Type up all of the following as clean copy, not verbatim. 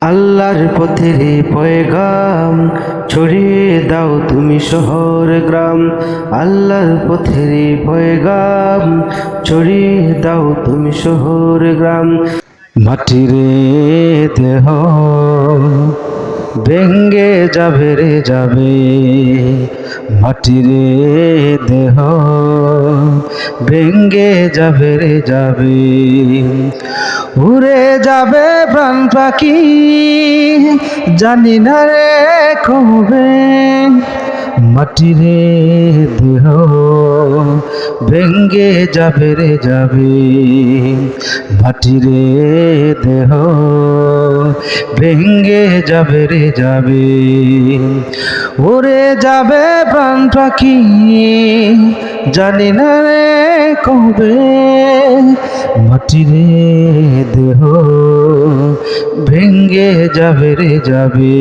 আল্লাহর পথের পয়গাম ছড়িয়ে দাও তুমি শহর গ্রাম। আল্লাহর পথের পয়গাম ছড়িয়ে দাও তুমি শহর গ্রাম। মাটির দেহ ভেঙ্গে যাবে রে যাবে, মাটির দেহ ভেঙ্গে যাবে রে যাবে। উড়ে যাবে প্রাণ পাখি জানি না রে কবে, মাটির দেহ ভেঙ্গে যাবে রে যাবে, মাটির দেহ ভেঙ্গে যাবে রে যাবে। উড়ে যাবে প্রাণ পাখি জানি না রে কবে, মাটির দেহ ভেঙ্গে যাবে রে যাবে।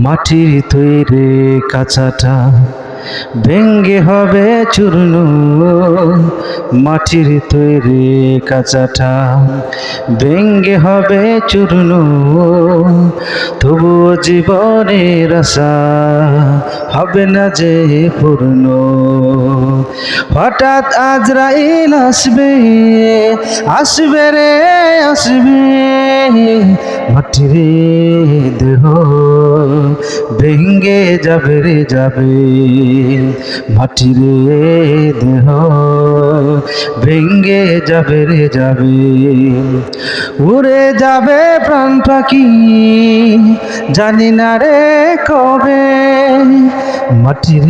মাটির তৈরি কাঁচাটা ভেঙ্গে হবে চূর্ণ, মাটির তৈরি কাঁচাটা ভেঙ্গে হবে চূর্ণ। তবুও জীবনের আশা হবে না যে পূর্ণ। হঠাৎ আজরাইল আসবে, আসবে রে আসবে, মাটির দেহ ভেঙ্গে যাবে রে যাবে, মাটির দেহ ভেঙ্গে যাবে রে যাবে। উড়ে যাবে প্রাণ পাখি জানি না রে কবে, মাটির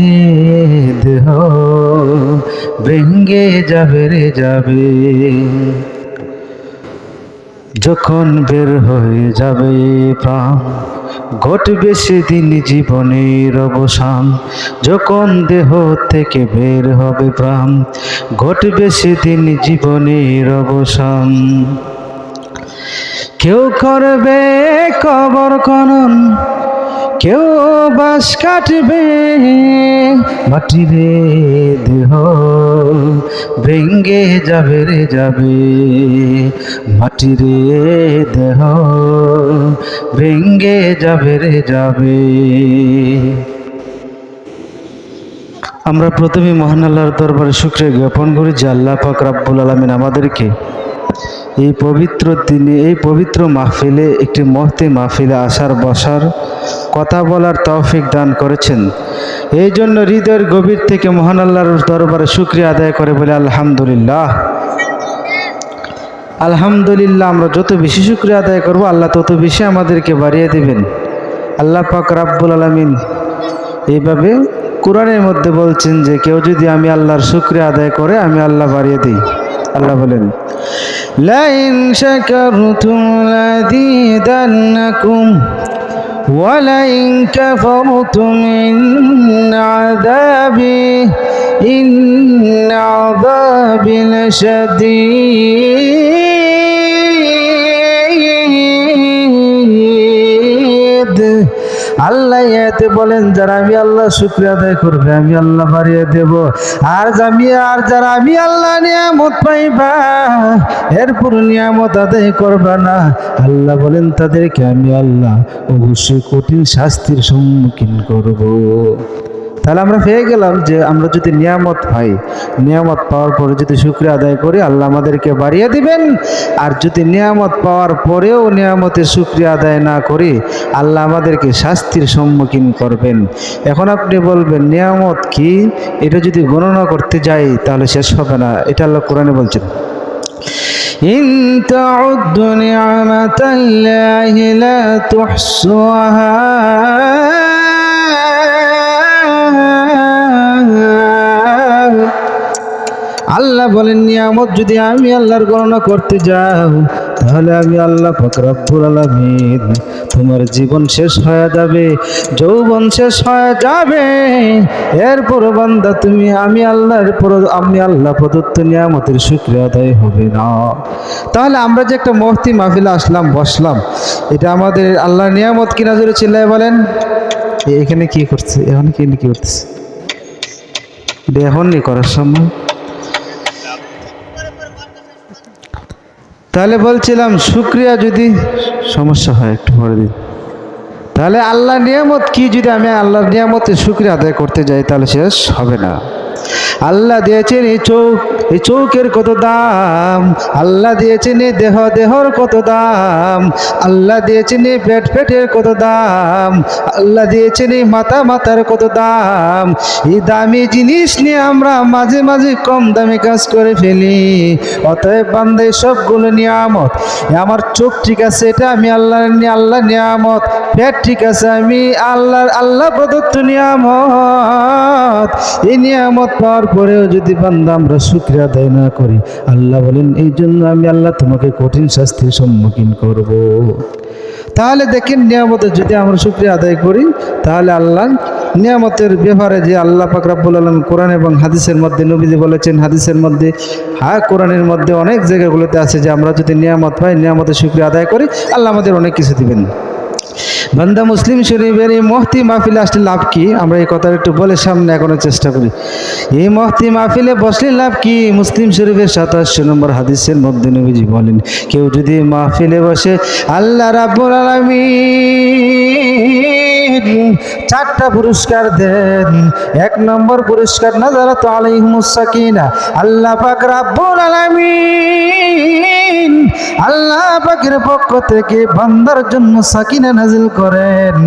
দেহ ভেঙ্গে যাবে রে যাবে। যখন বের হয়ে যাবে প্রাণ ঘটবে সেদিন জীবনের অবসান। যখন দেহ থেকে বের হবে প্রাণ ঘটবে সেদিন জীবনের অবসান। কেউ করবে কবর খনন, কেউ বাঁশ কাটবে, মাটির দেহ ভেঙ্গে যাবে রে যাবে, মাটির দেহ ভেঙ্গে যাবে রে যাবে। আমরা প্রথমে মহান আল্লাহর দরবারে শুকরিয়া জ্ঞাপন করি যে আল্লাহ পাক রব্বুল আলামিন আমাদেরকে এই পবিত্র দিনে এই পবিত্র মাহফিলে একটি মহতি মাহফিলে আসার বসার কথা বলার তৌফিক দান করেছেন। এই জন্য হৃদয়ের গভীর থেকে মহান আল্লাহর দরবারে শুকরিয়া আদায় করে বলে আলহামদুলিল্লাহ। আলহামদুলিল্লাহ। আমরা যত বেশি শুকরিয়া আদায় করব আল্লাহ তত বেশি আমাদেরকে বাড়িয়ে দিবেন। আল্লাহ পাক রব্বুল আলামিন এইভাবে কোরআনের মধ্যে বলছেন যে কেউ যদি আমি আল্লাহর শুকরিয়া আদায় করে আমি আল্লাহ বাড়িয়ে দিই। আল্লাহ বলেন লাইন শাকারতুম লাযীদান্নাকুম ওয়া লাইন কাফারতুম ইন্না আযাবি লাশাদীদ। আল্লাহ এতে বলেন যারা আমি আল্লাহ শুকরিয়া আদায় করবে আমি আল্লাহ বাড়িয়ে দেব, আর যারা আমি আল্লাহ নিয়ামত পাইবা এরপর নিয়ামত আদায় করবা না, আল্লাহ বলেন তাদেরকে আমি আল্লাহ অবশ্যই কঠিন শাস্তির সম্মুখীন করব। তাহলে আমরা পেয়ে গেলাম যে আমরা যদি নিয়ামত পাই, নিয়ামত পাওয়ার পরে যদি শুকরিয়া আদায় করি আল্লাহ আমাদেরকে বাড়িয়ে দিবেন, আর যদি নিয়ামত পাওয়ার পরেও নিয়ামতের শুকরিয়া আদায় না করি আল্লাহ আমাদেরকে শাস্তির সম্মুখীন করবেন। এখন আপনি বলবেন নিয়ামত কি, এটা যদি গণনা করতে যাই তাহলে শেষ হবে না। এটা আল্লাহ কোরআনে বলছেন ইন তাউদ্দু নি'মাতাল্লাহি লা তুহসুহা। আল্লাহ বলেন নিয়ামত যদি আমি আল্লাহর গণনা করতে যাও তাহলে আমি আল্লাহ পাক রব্বুল আলামিন তোমার জীবন শেষ হয়ে যাবে, যৌবন শেষ হয়ে যাবে, এরপর বান্দা তুমি আমি আল্লাহ প্রদত্ত নিয়ামতের শুকরিয়া আদায় হবে না। তাহলে আমরা যে একটা মহতি মাহফিলে আসলাম বসলাম, এটা আমাদের আল্লাহর নিয়ামত কিনা জোরে চিল্লায় বলেন। এখানে কি করছে, এখন কি করতেছে, এখন নি করার সময়। তাহলে বলছিলাম শুকরিয়া যদি সমস্যা হয় একটু পরে দিন। তাহলে আল্লাহর নিয়ামত কি, যদি আমি আল্লাহর নিয়ামতের শুকরিয়া আদায় করতে যাই তাহলে শেষ হবে না। আল্লাহ দিয়েছেন এই চোখ, এই চোখের কত দাম। আল্লাহ দিয়েছেন এই দেহ, দেহর কত দাম। আল্লাহ দিয়েছেন এই পেট, পেটের কত দাম। আল্লাহ দিয়েছেন এই মাথা, মাথার কত দাম। এই দামি জিনিস নিয়ে আমরা মাঝে মাঝে কম দামে কাজ করে ফেলি। অতএব বান্দা সবগুলো নিয়ামত, আমার চোখ ঠিক আছে, এটা আমি আল্লাহ নিয়ামত। পেট ঠিক আছে, আমি আল্লাহ প্রদত্ত নিয়ামত। এই নিয়ামত পাওয়ার পরেও যদি বান্দা আমরা শুকরিয়া আদায় না করি, আল্লাহ বলেন এই জন্য আমি আল্লাহ তোমাকে কঠিন শাস্তির সম্মুখীন করব। তাহলে দেখেন, নিয়ামতের যদি আমরা শুকরিয়া আদায় করি, তাহলে আল্লাহ নিয়ামতের ব্যাপারে যে আল্লাহ পাক রব্বুল আলামিন কোরআন এবং হাদিসের মধ্যে নবীজি বলেছেন, হাদিসের মধ্যে কোরআনের মধ্যে অনেক জায়গাগুলোতে আছে যে আমরা যদি নিয়ামত পাই, নিয়ামতের শুকরিয়া আদায় করি, আল্লাহ আমাদের অনেক কিছু দিবেন। বান্দা মুসলিম শরীফের এই মহতি মাহফিলে আসলে লাভ কি, আমরা এই কথা একটু বলে সামনে এখনো চেষ্টা করি। এই মহতি মাহফিলে বসলে লাভ কি? মুসলিম শরীফের 27 নম্বর হাদিসের মধ্যে নবীজি বলেন, কেউ যদি মাহফিলে বসে আল্লাহ রাব্বুল আলামিন 4টা পুরস্কার দেন। 1 নম্বর পুরস্কার নাযারাত আলাইহিমুস সাকিনা। আল্লাহ পাক রাব্বুল আলামিন আল্লাহ পাকের পক্ষ থেকে বান্দার জন্য সাকিনা নাজিল করেন।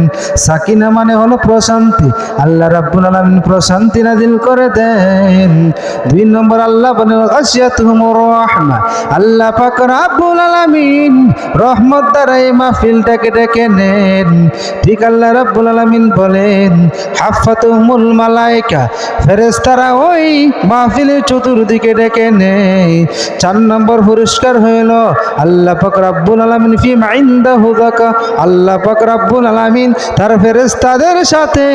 সাকিনা মানে হলো প্রশান্তি। আল্লাহ রাব্বুল আলামিন প্রশান্তি নাজিল করে দেন। 2 নম্বর আল্লাহ বলেন গাশিয়াতুহুমুর রাহমা। আল্লাহ পাক রাব্বুল আলামিন রহমত দ্বারা এই মাহফিলটাকে ডেকে নেন। ঠিক আল্লাহ রাব্বুল আলামিন বলেন হাফাতুহুমুল মালায়েকা, ফেরেশতারা ওই মাহফিলের চতুর্দিকে ডেকে নেয়। 4 নম্বর পুরস্কার হইল আল্লাহ পাক রব্বুল আলামিন ফি মা ইনদাহু যাকা। আল্লাহ পাক রব্বুল আলামিন তার ফেরেশতাদের সাথে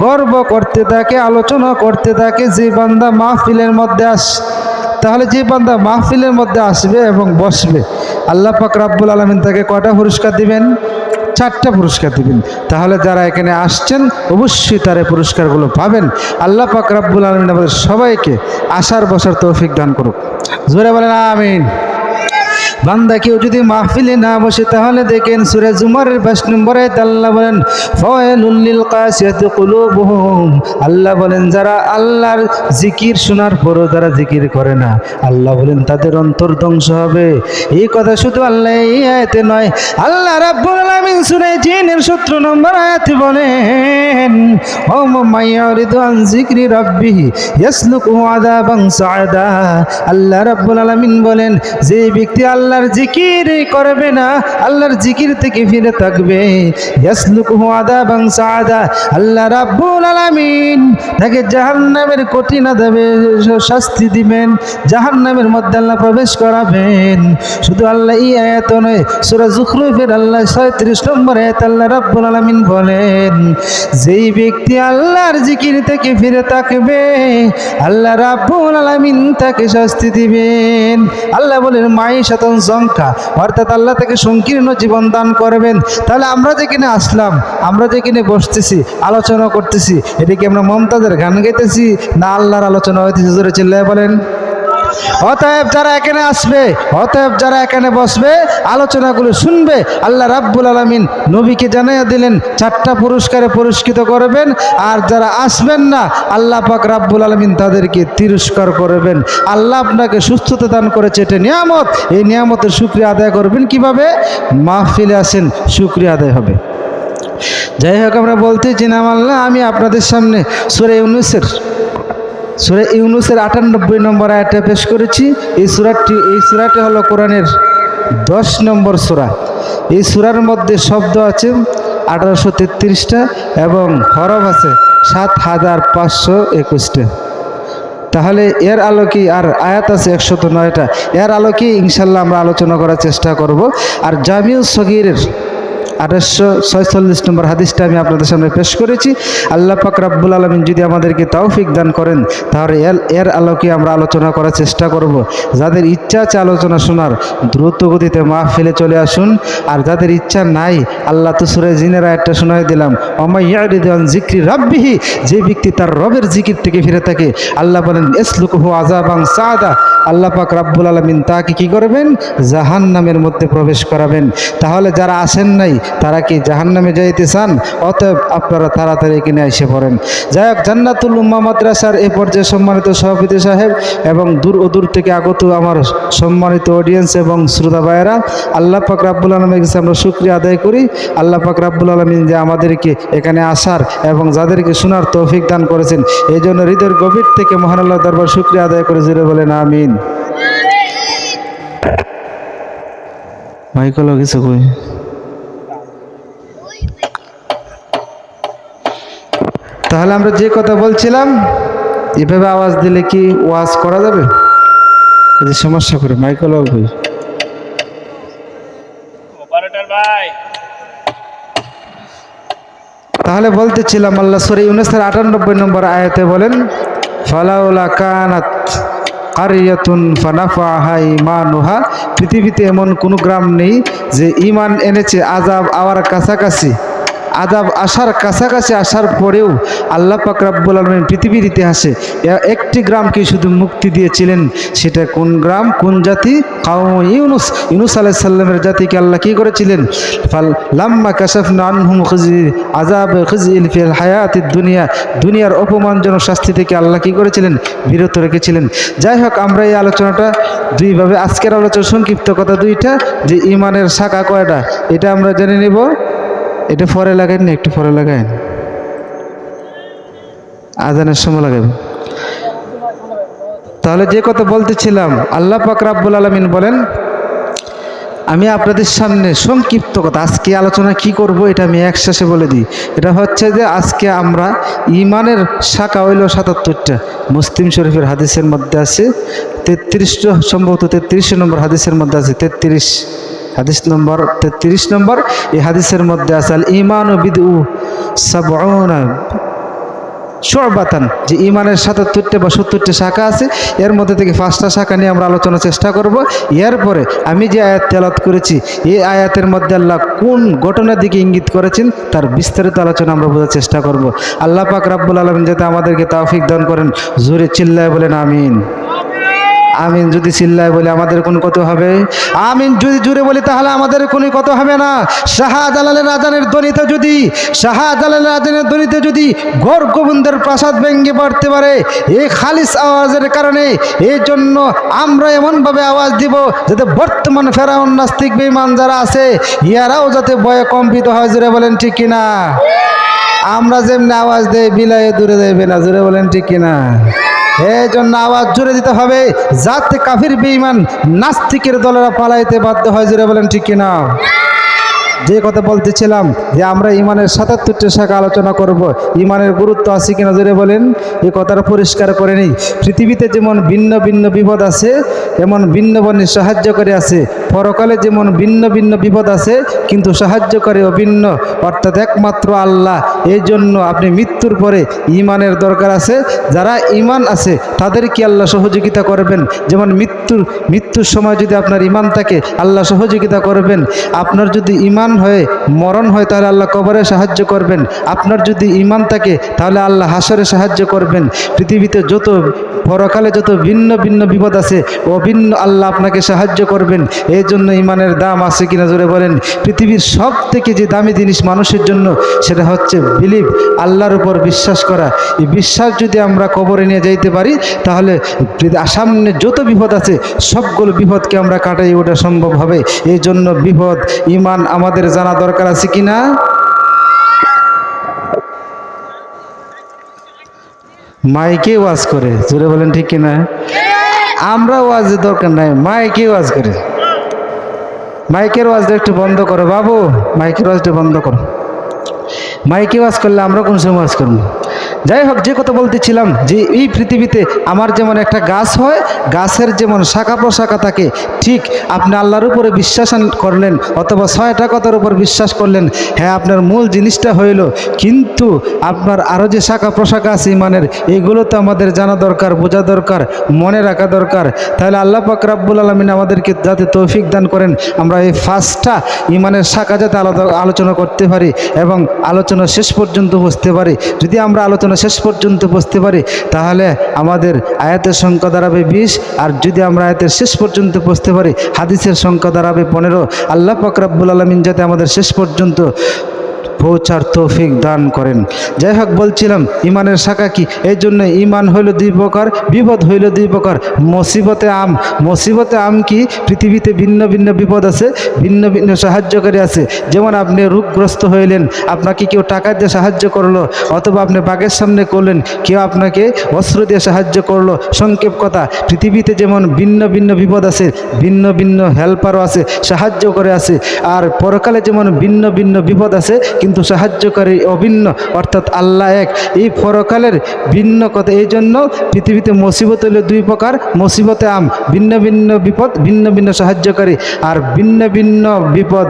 গর্ব করতে থাকে, আলোচনা করতে থাকে যে বান্দা মাহফিলের মধ্যে আসে। তাহলে যে বান্দা মাহফিলের মধ্যে আসবে এবং বসবে, আল্লাহ পাক রব্বুল আলামিন তাকে কয়টা পুরস্কার দিবেন? 4টা পুরস্কার দিবেন। তাহলে যারা এখানে আসছেন অবশ্যই তারা পুরস্কারগুলো পাবেন। আল্লাহ পাক রব্বুল আলামিন আমাদের সবাইকে আসার বসার তৌফিক দান করুক। জোরে বলেন আমিন। বান্দা কেউ যদি মাহফিলে না বসে, তাহলে দেখেন সূরা জুমারের 5 নম্বর আয়াতে আল্লাহ বলেন ফাওয়াইলুল লিল কাসিয়াতি কুলুবুহুম। আল্লাহ বলেন যারা আল্লাহর জিকির শোনার পরও যারা জিকির করে না, আল্লাহ বলেন তাদের অন্তর ধ্বংস হবে। এই কথা শুধু আল্লাহ এই আয়াতে নয়, আল্লাহ রাব্বুল আলামিন সূরা জিনের 17 নম্বর আয়াতে বলেন ও মাইয়ারিদু আন যিকরি রাব্বিহি ইয়াসলুকুহু আযাবান সাআদা। আল্লাহ রাব্বুল আলামিন বলেন যে ব্যক্তি আল্লাহর জিকির করবে না, আল্লাহর জিকির থেকে ফিরে থাকবে, ইয়াসলুকুহু আযাবান সাআদা, আল্লাহ রাব্বুল আলামিন তাকে জাহান্নামের কঠিন আযাবে শাস্তি দিবেন, জাহান্নামের মধ্যে আল্লাহ প্রবেশ করাবেন। শুধু আল্লাহ এই আয়াত নয়, সূরা যুখরুফের আল্লাহ 37 নম্বর আয়াত আল্লাহ রাব্বুল আলামিন বলেন যেই ব্যক্তি আল্লাহর জিকির থেকে ফিরে থাকবে, আল্লাহ রাব্বুল আলামিন তাকে শাস্তি দিবেন। আল্লাহ বলেন মাইশাতান জঙ্কা, অর্থাৎ আল্লাহ তাকে সংকীর্ণ জীবন দান করবেন। তাহলে আমরা যেখানে আসলাম, আমরা যেখানে বসতেছি, আলোচনা করতেছি, এটা কি আমরা মমতাজের গান গাইতেছি না আল্লাহর আলোচনা হইতেছি? জোরে চিল্লায় বলেন। অতএব যারা এখানে আসবে, অতএব যারা এখানে বসবে, আলোচনাগুলো শুনবে, আল্লাহ রাব্বুল আলামিন নবীকে জানাইয়া দিলেন 4টা পুরস্কারে পুরস্কৃত করবেন। আর যারা আসবেন না, আল্লাহ পাক রাব্বুল আলামিন তাদেরকে তিরস্কার করবেন। আল্লাহ আপনাকে সুস্থতা দান করেছে, এটা নিয়ামত। এই নিয়ামতের শুকরিয়া আদায় করবেন কিভাবে? মাহফিলে আসেন, শুকরিয়া আদায় হবে। যাই হোক, আমরা বলতেছিলাম আল্লাহ, আমি আপনাদের সামনে সূরা ইউনূসের 98 নম্বর আয়াতটা পেশ করেছি। এই সূরাটি হলো কোরআনের 10 নম্বর সূরা। এই সূরার মধ্যে শব্দ আছে 1833টা এবং হরফ আছে 7521টা। তাহলে এর আলোকে আর আয়াত আছে 109টা। এর আলোকে ইনশাল্লাহ আমরা আলোচনা করার চেষ্টা করব। আর জামিউস সগীরের 1846 নম্বর হাদিসটা আমি আপনাদের সামনে পেশ করেছি। আল্লাহ পাক রব্বুল আলামিন যদি আমাদেরকে তৌফিক দান করেন, তাহলে এর আলোকে আমরা আলোচনা করার চেষ্টা করব। যাদের ইচ্ছা আছে আলোচনা শোনার, দ্রুত গতিতে মাহফিলে চলে আসুন। আর যাদের ইচ্ছা নাই, আল্লাহ তো সূরা জিনের আয়াতটা শোনাই দিলাম, ওমা ইয়ারিদু আন যিকরি রাব্বিহি, যে ব্যক্তি তার রবের জিকির থেকে ফিরে থাকে, আল্লাহ বলেন ইসলুকুহু আযাবান সাআদা, আল্লাহ পাক রব্বুল আলামিন তাকে কি করবেন? জাহান্নামের মধ্যে প্রবেশ করাবেন। তাহলে যারা আসেন নাই তারা কি জাহান্নামে যাইতে চান? অতএব আপনারা তাড়াতাড়ি এখানে এসে পড়েন। যাই হোক, জান্নাতুল উম্মাহ মাদ্রাসার এ পর্যায়ে সম্মানিত সভাপতি সাহেব এবং দূর ও দূর থেকে আগত আমার সম্মানিত অডিয়েন্স এবং শ্রোতা ভাইয়েরা, আল্লাহ পাক রব্বুল আলামিনের কাছে আমরা শুকরিয়া আদায় করি। আল্লাহ পাক রব্বুল আলামিন যে আমাদেরকে এখানে আসার এবং যাদেরকে শোনার তৌফিক দান করেছেন, এই জন্য হৃদয়ের গভীর থেকে মহান আল্লাহর দরবার শুকরিয়া আদায় করে জুড়ে বলেন আমিন। মাইকল কিছু কই? তাহলে আমরা যে কথা বলছিলাম, এভাবে আওয়াজ দিলে কি ওয়াজ করা যাবে? এই যে সমস্যা করে মাইকল কই? তাহলে বলতেছিলাম, আল্লাহ সূরা ইউনূসের ৯৮ নম্বর আয়াতে বলেন, ফালাউলা কানাত কারিয়াতুন ফানাফাহা ঈমানুহা, পৃথিবীতে এমন কোনো গ্রাম নেই যে ঈমান এনেছে আযাব আওয়ার কাছাকাছি, আযাব আসার কাছাকাছি আসার পরেও আল্লাহ পাক রব্বুল আলামিন পৃথিবীর ইতিহাসে একটি গ্রামকে শুধু মুক্তি দিয়েছিলেন। সেটা কোন গ্রাম, কোন জাতি? কাওম ইউনুস। ইউনুস আলাইহিস সালামের জাতিকে আল্লাহ কি করেছিলেন? ফাল লাম্মা কাশাফনা আনহুম আযাব খিজিল ফিল হায়াতিদ দুনিয়া, দুনিয়ার অপমানজনক শাস্তি থেকে আল্লাহ কি করেছিলেন? বিরত রেখেছিলেন। যাই হোক, আমরা এই আলোচনাটা দুইভাবে, আজকের আলোচনা সংক্ষিপ্ত কথা দুইটা, যে ঈমানের শাখা কয়টা এটা আমরা জেনে নেব। এটা পরে লাগাইন না, একটু পরে লাগাইন, আজানের সময় লাগাবেন। তাহলে যে কথা বলতেছিলাম, আল্লাহ পাক রব্বুল আলামিন বলেন, আমি আপনাদের সামনে সংক্ষিপ্ত কথা, আজকে আলোচনা কি করব এটা আমি একশেষে বলে দিই। এটা হচ্ছে যে আজকে আমরা ঈমানের শাখা হইল ৭৭টা। মুসলিম শরীফের হাদিসের মধ্যে আছে ৩৩, সম্ভবত ৩৩ নম্বর হাদিসের মধ্যে আছে ৩৩, হাদিস নম্বর ৩৩ নম্বর। এই হাদিসের মধ্যে আছে আল ঈমানু বিদউ সাবউনা শুবাতান, যে ঈমানের ৭৭টা বা ৭০টা শাখা আছে। এর মধ্যে থেকে 5টা শাখা নিয়ে আমরা আলোচনার চেষ্টা করব। এরপরে আমি যে আয়াত তেলাওয়াত করেছি, এই আয়াতের মধ্যে আল্লাহ কোন ঘটনার দিকে ইঙ্গিত করেছেন তার বিস্তারিত আলোচনা আমরা বোঝার চেষ্টা করব। আল্লাহ পাক রব্বুল আলামিন যাতে আমাদেরকে তৌফিক দান করেন, জোরে চিল্লায় বলেন আমিন। আমিন যদি চিল্লায় বলে আমাদের কোন কত হবে? আমিন যদি জুড়ে বলি তাহলে আমাদের কোনো কত হবে না। শাহজালালের আজানের ধ্বনিতে যদি, শাহজালালের আজানের ধ্বনিতে যদি ঘোর গোবিন্দের প্রাসাদ ভেঙে পড়তে পারে এই খালিস আওয়াজের কারণে, এই জন্য আমরা এমনভাবে আওয়াজ দিব যাতে বর্তমান ফেরাউন নাস্তিক বেঈমান যারা আছে ইয়ারাও যাতে ভয়ে কম্পিত হয়। জুড়ে বলেন ঠিক কিনা? আমরা যেমনি আওয়াজ দেই বিলায়ে দূরে যাইবে না। জুড়ে বলেন ঠিক কিনা? এই জন্য আওয়াজ জোরে দিতে হবে যাতে কাফির বেঈমান নাস্তিকের দলেরা পালাইতে বাধ্য হয়। জোরে বলেন ঠিক কিনা? যে কথা বলতেছিলাম যে আমরা ঈমানের ৭৭টা শাখা আলোচনা করব, ঈমানের গুরুত্ব আছে কিনা জোরে বলেন। এই কথাটা পরিষ্কার করে নেই। পৃথিবীতে যেমন ভিন্ন ভিন্ন বিপদ আছে, এমন ভিন্ন ভিন্ন সাহায্যকারী আছে। পরকালে যেমন ভিন্ন ভিন্ন বিপদ আছে, কিন্তু সাহায্যকারী অভিন্ন, অর্থাৎ একমাত্র আল্লাহ। এই জন্য আপনি মৃত্যুর পরে ঈমানের দরকার আছে। যারা ঈমান আছে তাদেরকে আল্লাহ সহযোগিতা করবেন। যেমন মৃত্যুর সময় যদি আপনার ঈমান থাকে আল্লাহ সহযোগিতা করবেন। আপনার যদি ঈমান হয়ে মরণ হয় তাহলে আল্লাহ কবরে সাহায্য করবেন। আপনার যদি ঈমান থাকে তাহলে আল্লাহ হাসরে সাহায্য করবেন। পৃথিবীতে যত পরকালে যত ভিন্ন ভিন্ন বিপদ আছে অভিন্ন আল্লাহ আপনাকে সাহায্য করবেন। এই জন্য ঈমানের দাম আছে কিনা জোরে বলেন। পৃথিবীর সব থেকে যে দামি জিনিস মানুষের জন্য সেটা হচ্ছে বিলিভ, আল্লাহর উপর বিশ্বাস করা। এই বিশ্বাস যদি আমরা কবরে নিয়ে যাইতে পারি তাহলে সামনে যত বিপদ আছে সবগুলো বিপদকে আমরা কাটাই ওঠা সম্ভব হবে। এই জন্য বিপদ ঈমান আমাদের জানা দরকার আছে কিনা? মাইকে ওয়াজ করে, জোরে বলেন ঠিক কিনা? আমরা ওয়াজের দরকার নাই, মাইকে ওয়াজ করে। মাইকের ওয়াজটা একটু বন্ধ করো বাবু, মাইকের ওয়াজটা বন্ধ করো। মাইকে ওয়াজ করলে আমরা কোন সময় ওয়াজ করবো? যাই হোক, যে কথা বলতেছিলাম যে এই পৃথিবীতে আমার যেমন একটা গাছ হয়, গাছের যেমন শাখা প্রশাখা থাকে, ঠিক আপনি আল্লাহর উপরে বিশ্বাস করলেন অথবা 6টা কথার উপর বিশ্বাস করলেন, হ্যাঁ আপনার মূল জিনিসটা হইল, কিন্তু আপনার আরও যে শাখা প্রশাখা আছে ঈমানের, এগুলো তো আমাদের জানা দরকার, বোঝা দরকার, মনে রাখা দরকার। তাহলে আল্লাহ পাক রব্বুল আলামিন আমাদেরকে যাতে তৌফিক দান করেন আমরা এই 5টা ঈমানের শাখা যাতে আলোচনা করতে পারি এবং আলোচনা শেষ পর্যন্ত বুঝতে পারি। যদি আমরা আলোচনা আমরা শেষ পর্যন্ত বুঝতে পারি তাহলে আমাদের আয়াতের সংখ্যা দাঁড়াবে 20, আর যদি আমরা আয়াতের শেষ পর্যন্ত বুঝতে পারি হাদিসের সংখ্যা দাঁড়াবে 15। আল্লাহ পাক রব্বুল আলামিন যাতে আমাদের শেষ পর্যন্ত পৌঁছার তৌফিক দান করেন। যাই হোক, বলছিলাম ইমানের শাখা কি? এই জন্য ইমান হইল 2 প্রকার, বিপদ হইল 2 প্রকার। মুসিবতে আম, মুসিবতে আম কি? পৃথিবীতে ভিন্ন ভিন্ন বিপদ আছে, ভিন্ন ভিন্ন সাহায্যকারী আছে। যেমন আপনি রোগগ্রস্ত হইলেন, আপনাকে কেউ টাকা দিয়ে সাহায্য করলো, অথবা আপনি বাঘের সামনে করলেন, কেউ আপনাকে অস্ত্র দিয়ে সাহায্য করলো। সংক্ষেপ কথা, পৃথিবীতে যেমন ভিন্ন ভিন্ন বিপদ আছে, ভিন্ন ভিন্ন হেল্পারও আছে, সাহায্য করে আছে। আর পরকালে যেমন ভিন্ন ভিন্ন বিপদ আছে কিন্তু সাহায্যকারী অভিন্ন, অর্থাৎ আল্লাহ এক। এই পরকালের ভিন্ন কথা। এই জন্য পৃথিবীতে মুসিবত হলো 2 প্রকার, মুসিবতে আম, ভিন্ন ভিন্ন বিপদ, ভিন্ন ভিন্ন সাহায্যকারী, আর ভিন্ন ভিন্ন বিপদ,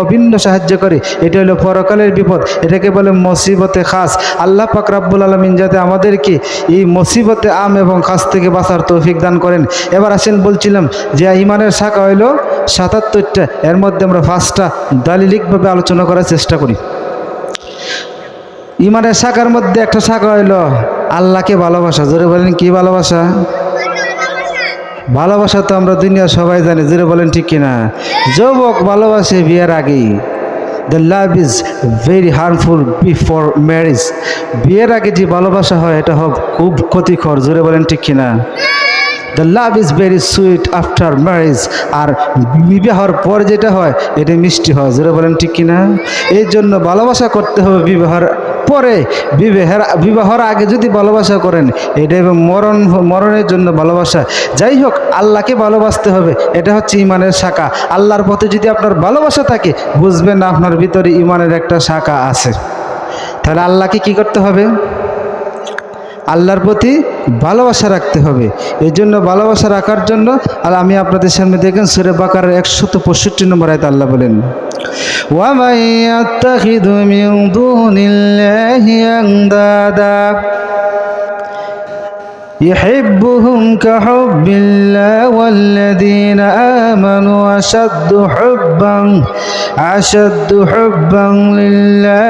অভিন্ন সাহায্যকারী। এটা হলো পরকালের বিপদ, এটাকে বলে মুসিবতে খাস। আল্লাহ পাক রব্বুল আলামিন যাতে আমাদেরকে এই মুসিবতে আম এবং খাস থেকে বাঁচার তৌফিক দান করেন। এবার আসেন, বলছিলাম যে ইমানের শাখা হইল 77টা, এর মধ্যে আমরা 5টা দালিলিকভাবে আলোচনা করার চেষ্টা করি। ইমানের শাখার মধ্যে একটা শাখা হইল আল্লাহকে ভালোবাসা। জোরে বলেন, কি ভালোবাসা? ভালোবাসা তো আমরা দুনিয়া সবাই জানি, জোরে বলেন ঠিক কিনা? যুবক ভালোবাসে বিয়ের আগেই। The love is very harmful before marriage. বিয়ের আগে যে ভালোবাসা হয় এটা খুব ক্ষতিকর, জোরে বলেন ঠিক কিনা? The love is very sweet after marriage. আর বিবাহর পর যেটা হয় এটা মিষ্টি হয়, জোরে বলেন ঠিক কিনা? এই জন্য ভালোবাসা করতে হবে বিবাহের পরে। বিবাহর আগে যদি ভালোবাসা করেন এটা এবং মরণের জন্য ভালোবাসা। যাই হোক, আল্লাহকে ভালোবাসতে হবে, এটা হচ্ছে ইমানের শাখা। আল্লাহর পথে যদি আপনার ভালোবাসা থাকে, বুঝবেন আপনার ভিতরে ইমানের একটা শাখা আছে। তাহলে আল্লাহকে কি করতে হবে? আল্লাহর প্রতি ভালোবাসা রাখতে হবে। এই জন্য ভালোবাসা রাখার জন্য আর আমি আপনাদের সামনে দেখেন সূরা বাকারার 165 নম্বর আয়াতে আল্লাহ বলেন, وَمَن يَتَّخِذْ مِن دُونِ اللَّهِ أَندَادًا يُحِبُّهُمْ كَحُبِّ اللَّهِ وَالَّذِينَ آمَنُوا أَشَدُّ حُبًّا لِلَّهِ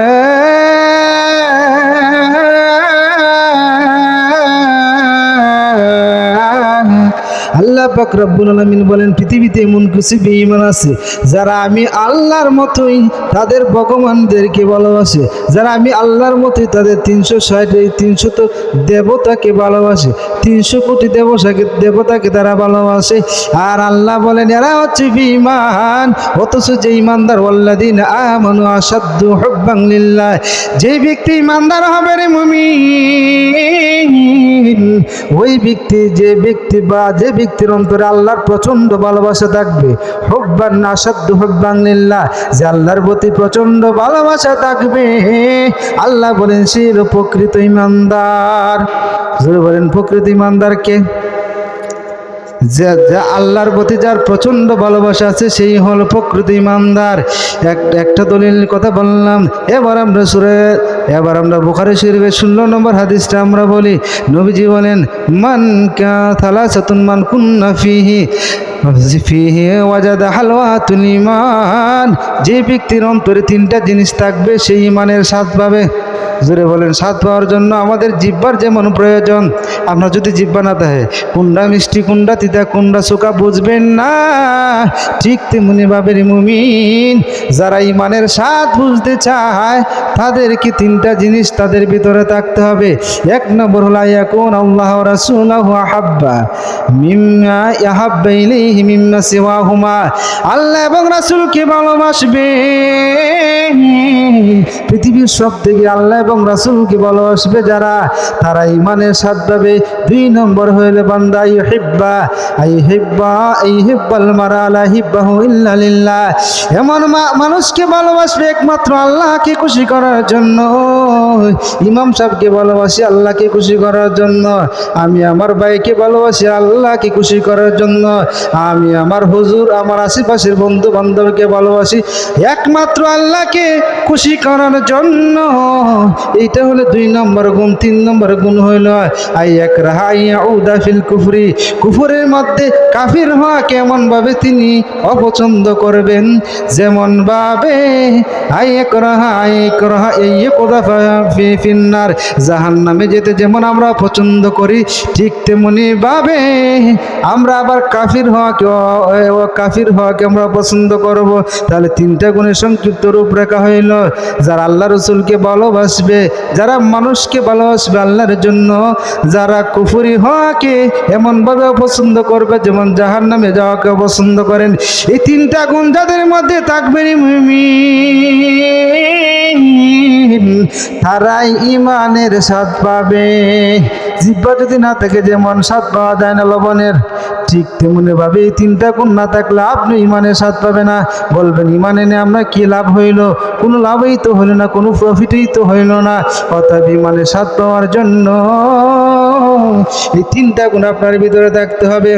আল্লাহ পাক রব্বুল আলামিন বলেন, পৃথিবীতে এমন কিছু বেঈমান আছে যারা আমি আল্লাহর মতোই তাদের ভগবানদেরকে ভালোবাসে, যারা আমি আল্লাহর মতোই তাদের 360 দেবতাকে ভালোবাসে, 300 কোটি দেবতাকে তারা ভালোবাসে। আর আল্লাহ বলেন এরা হচ্ছে বেঈমান। অথচ যে ইমানদার, ওয়াল্লাযীনা আমানু আশাদ্দু হুব্বান লিল্লাহ, যে ব্যক্তি ইমানদার হবে রে মুমিন, ওই ব্যক্তি যে ব্যক্তির অন্তরে আল্লাহর প্রচন্ড ভালোবাসা থাকবে, হুব্বান আশাদ্দু হুব্বান লিল্লাহ, যে আল্লাহর প্রতি প্রচন্ড ভালোবাসা থাকবে, আল্লাহ বলেন সে হলো প্রকৃত ইমানদার। জোরে বলেন, প্রকৃত ইমানদার কে? যে আল্লাহর প্রতি যার প্রচন্ড ভালোবাসা আছে সেই হলো প্রকৃত ইমানদার। একটা দলিল কথা বললাম। এবার আমরা বুখারী শরীফের 16 নম্বর হাদিসটা আমরা বলি। নবীজি বলেন, মান সালাসাতুন মান কুন্না ফিহি ওয়াজাদা হালওয়াতুল ঈমান, যে ব্যক্তির অন্তরে 3টা জিনিস থাকবে সেই ইমানের স্বাদ পাবে। জোরে বলেন, স্বাদ পাওয়ার জন্য আমাদের জিহ্বার যেমন প্রয়োজন। আপনার যদি জিহ্বা না থাকে, কোনটা মিষ্টি, কোনটা তিতা, কোনটা সুকা বুঝবেন না, ঠিক তেমনি ভাবে মুমিন যারা ইমানের স্বাদ বুঝতে চায় তাদেরকে 3টা জিনিস তাদের ভিতরে থাকতে হবে। 1 নম্বর হলো ইয়াকুন আল্লাহ ওয়া রাসূলুহু আহাব্বা মিম্মা ইয়াহাব্বা ইলাইহি মিম্মা সিওয়াহুমা, আল্লাহ এবং রাসূলকে ভালোবাসবে। পৃথিবীর সব থেকে আল্লাহ এবং রাসূলকে ভালোবাসবে যারা, তারা ইমানের স্বাদ পাবে। 2 নম্বর হইলে বান্দা ইহিব্বাল মারা লা ইহিব্বাহু ইল্লা লিল্লাহ, এমন মানুষকে ভালোবাসবে একমাত্র আল্লাহকে খুশি করার জন্য। ইমাম সাহেবকে ভালোবাসি আল্লাহকে খুশি করার জন্য, আমি আমার ভাইকে ভালোবাসি আল্লাহকে খুশি করার জন্য, আমি আমার হুজুর, আমার আশেপাশের বন্ধু বান্ধবকে ভালোবাসি একমাত্র আল্লাহকে খুশি করার জন্য। এইটা হলো 2 নম্বর গুণ। 3 নম্বর গুণ হইল আইয়াকরাহা আইয়াউদা ফিল কুফরি, কুফরের মধ্যে কাফির হওয়া কেমন ভাবে তিনি অপছন্দ করবেন, যেমন ভাবে আইয়াকরাহা আইয়াকুদা ফিন্নার, জাহান্নামে যেতে যেমন আমরা পছন্দ করি, ঠিক তেমনি ভাবে আমরা আবার কাফির হওয়াকে আমরা পছন্দ করব। তাহলে 3টা গুণের সংক্ষিপ্ত রূপরেখা হইল যারা আল্লাহ রসুলকে ভালোবাসবে, যারা মানুষকে ভালোবাসবে আল্লাহর জন্য, যারা কুফরি হওয়াকে এমনভাবে অপছন্দ করবে যেমন জাহান্নামে যাওয়াকে অপছন্দ করেন। এই 3টা গুণ যাদের মধ্যে থাকবে মুমিন, তারাই ইমানের স্বাদ পাবে। জিহ্বা যদি না থাকে যেমন স্বাদ পাওয়া যায় না লবণের, ঠিক তেমনি ভাবে এই 3টা গুণ না থাকলে আপনি ইমানের স্বাদ পাবে না। বলবেন ইমান এনে আমরা কি লাভ হইল? কোনো লাভই তো হইল না, কোনো প্রফিটই তো হইল না। অর্থাৎ ইমানের স্বাদ পাওয়ার জন্য এই 3টা গুণ আপনার ভিতরে থাকতে হবে।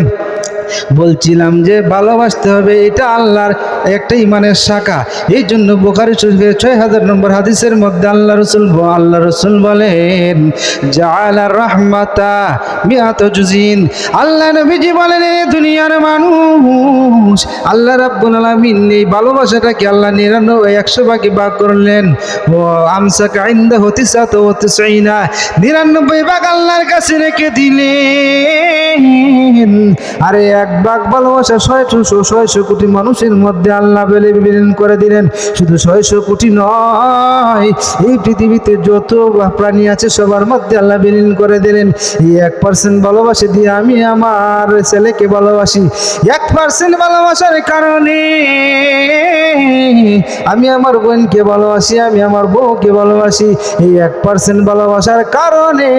বলছিলাম যে ভালোবাসতে হবে, এটা আল্লাহর একটা ইমানের শাখা। এই জন্য বুখারী শরীফের 6000 নম্বর হাদিসের মধ্যে আল্লাহ রসুল বলেন জাআলার রাহমাতা মিআত জুজিন। আল্লাহ নবীজি বলেন এই দুনিয়ার মানুষ, আল্লাহ রাব্বুল আলামিন এই ভালোবাসাটাকে আল্লাহ 100 ভাগে ভাগ করলেন। ও আমসাকা ইনদাহু 99 ভাগ আল্লাহর কাছে রেখে দিলেন। আরে 1 ভাগ ভালোবাসা 600 কোটি মানুষের মধ্যে আল্লাহ বিলীন করে দিলেন। শুধু 600 কোটি নয়, এই পৃথিবীতে যত প্রাণী আছে সবার মধ্যে আল্লাহ বিলীন করে দিলেন। এই 1% ভালোবাসা দিয়ে আমি আমার ছেলেকে ভালোবাসি, 1% ভালোবাসার কারণে আমি আমার বোনকে ভালোবাসি, আমি আমার বউকে ভালোবাসি। এই 1% ভালোবাসার কারণে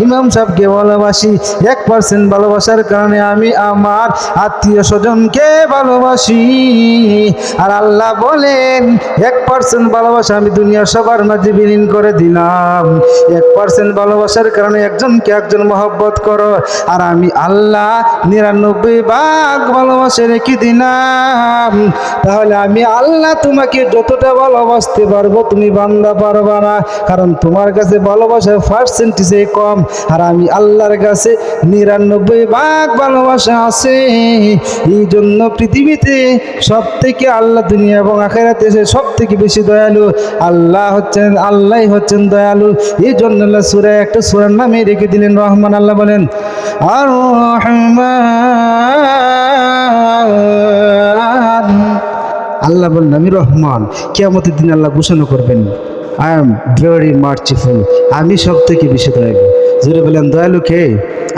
ইমাম সাহেবকে ভালোবাসি, 1% ভালোবাসার কারণে আমি আমার আত্মীয় স্বজনকে ভালোবাসি। আর আল্লাহ বলেন 1% ভালোবাসা আমি দুনিয়ার সবার মাঝে বিলীন করে দিলাম। 1% ভালোবাসার কারণে একজনকে একজন মহব্বত করো, আর আমি আল্লাহ 99 ভাগ ভালোবাসা রেখে দিলাম। তাহলে আমি আল্লাহ তোমাকে যতটা ভালোবাসতে পারবো তুমি বান্দা পারবা না, কারণ তোমার কাছে ভালোবাসার পার্সেন্টেজ কম, আর আমি আল্লাহর কাছে 99 ভাগ ভালোবাসা আছে। এই জন্য পৃথিবীতে সব থেকে আল্লাহ দুনিয়া এবং আখিরাতে সব থেকে বেশি দয়ালু আল্লাহই হচ্ছেন দয়ালু। এই জন্য আল্লাহ একটা সূরার নামে রেখে দিলেন রহমান। আল্লাহ বলেন আর রহমান, আল্লাহ বলেন আমি রহমান। কিয়ামতের দিন আল্লাহ ঘোষণা করবেন আই এম ভেরি মার্সিফুল, আমি সব থেকে বেশি দয়ালু। জোরে বলেন দয়ালু কে?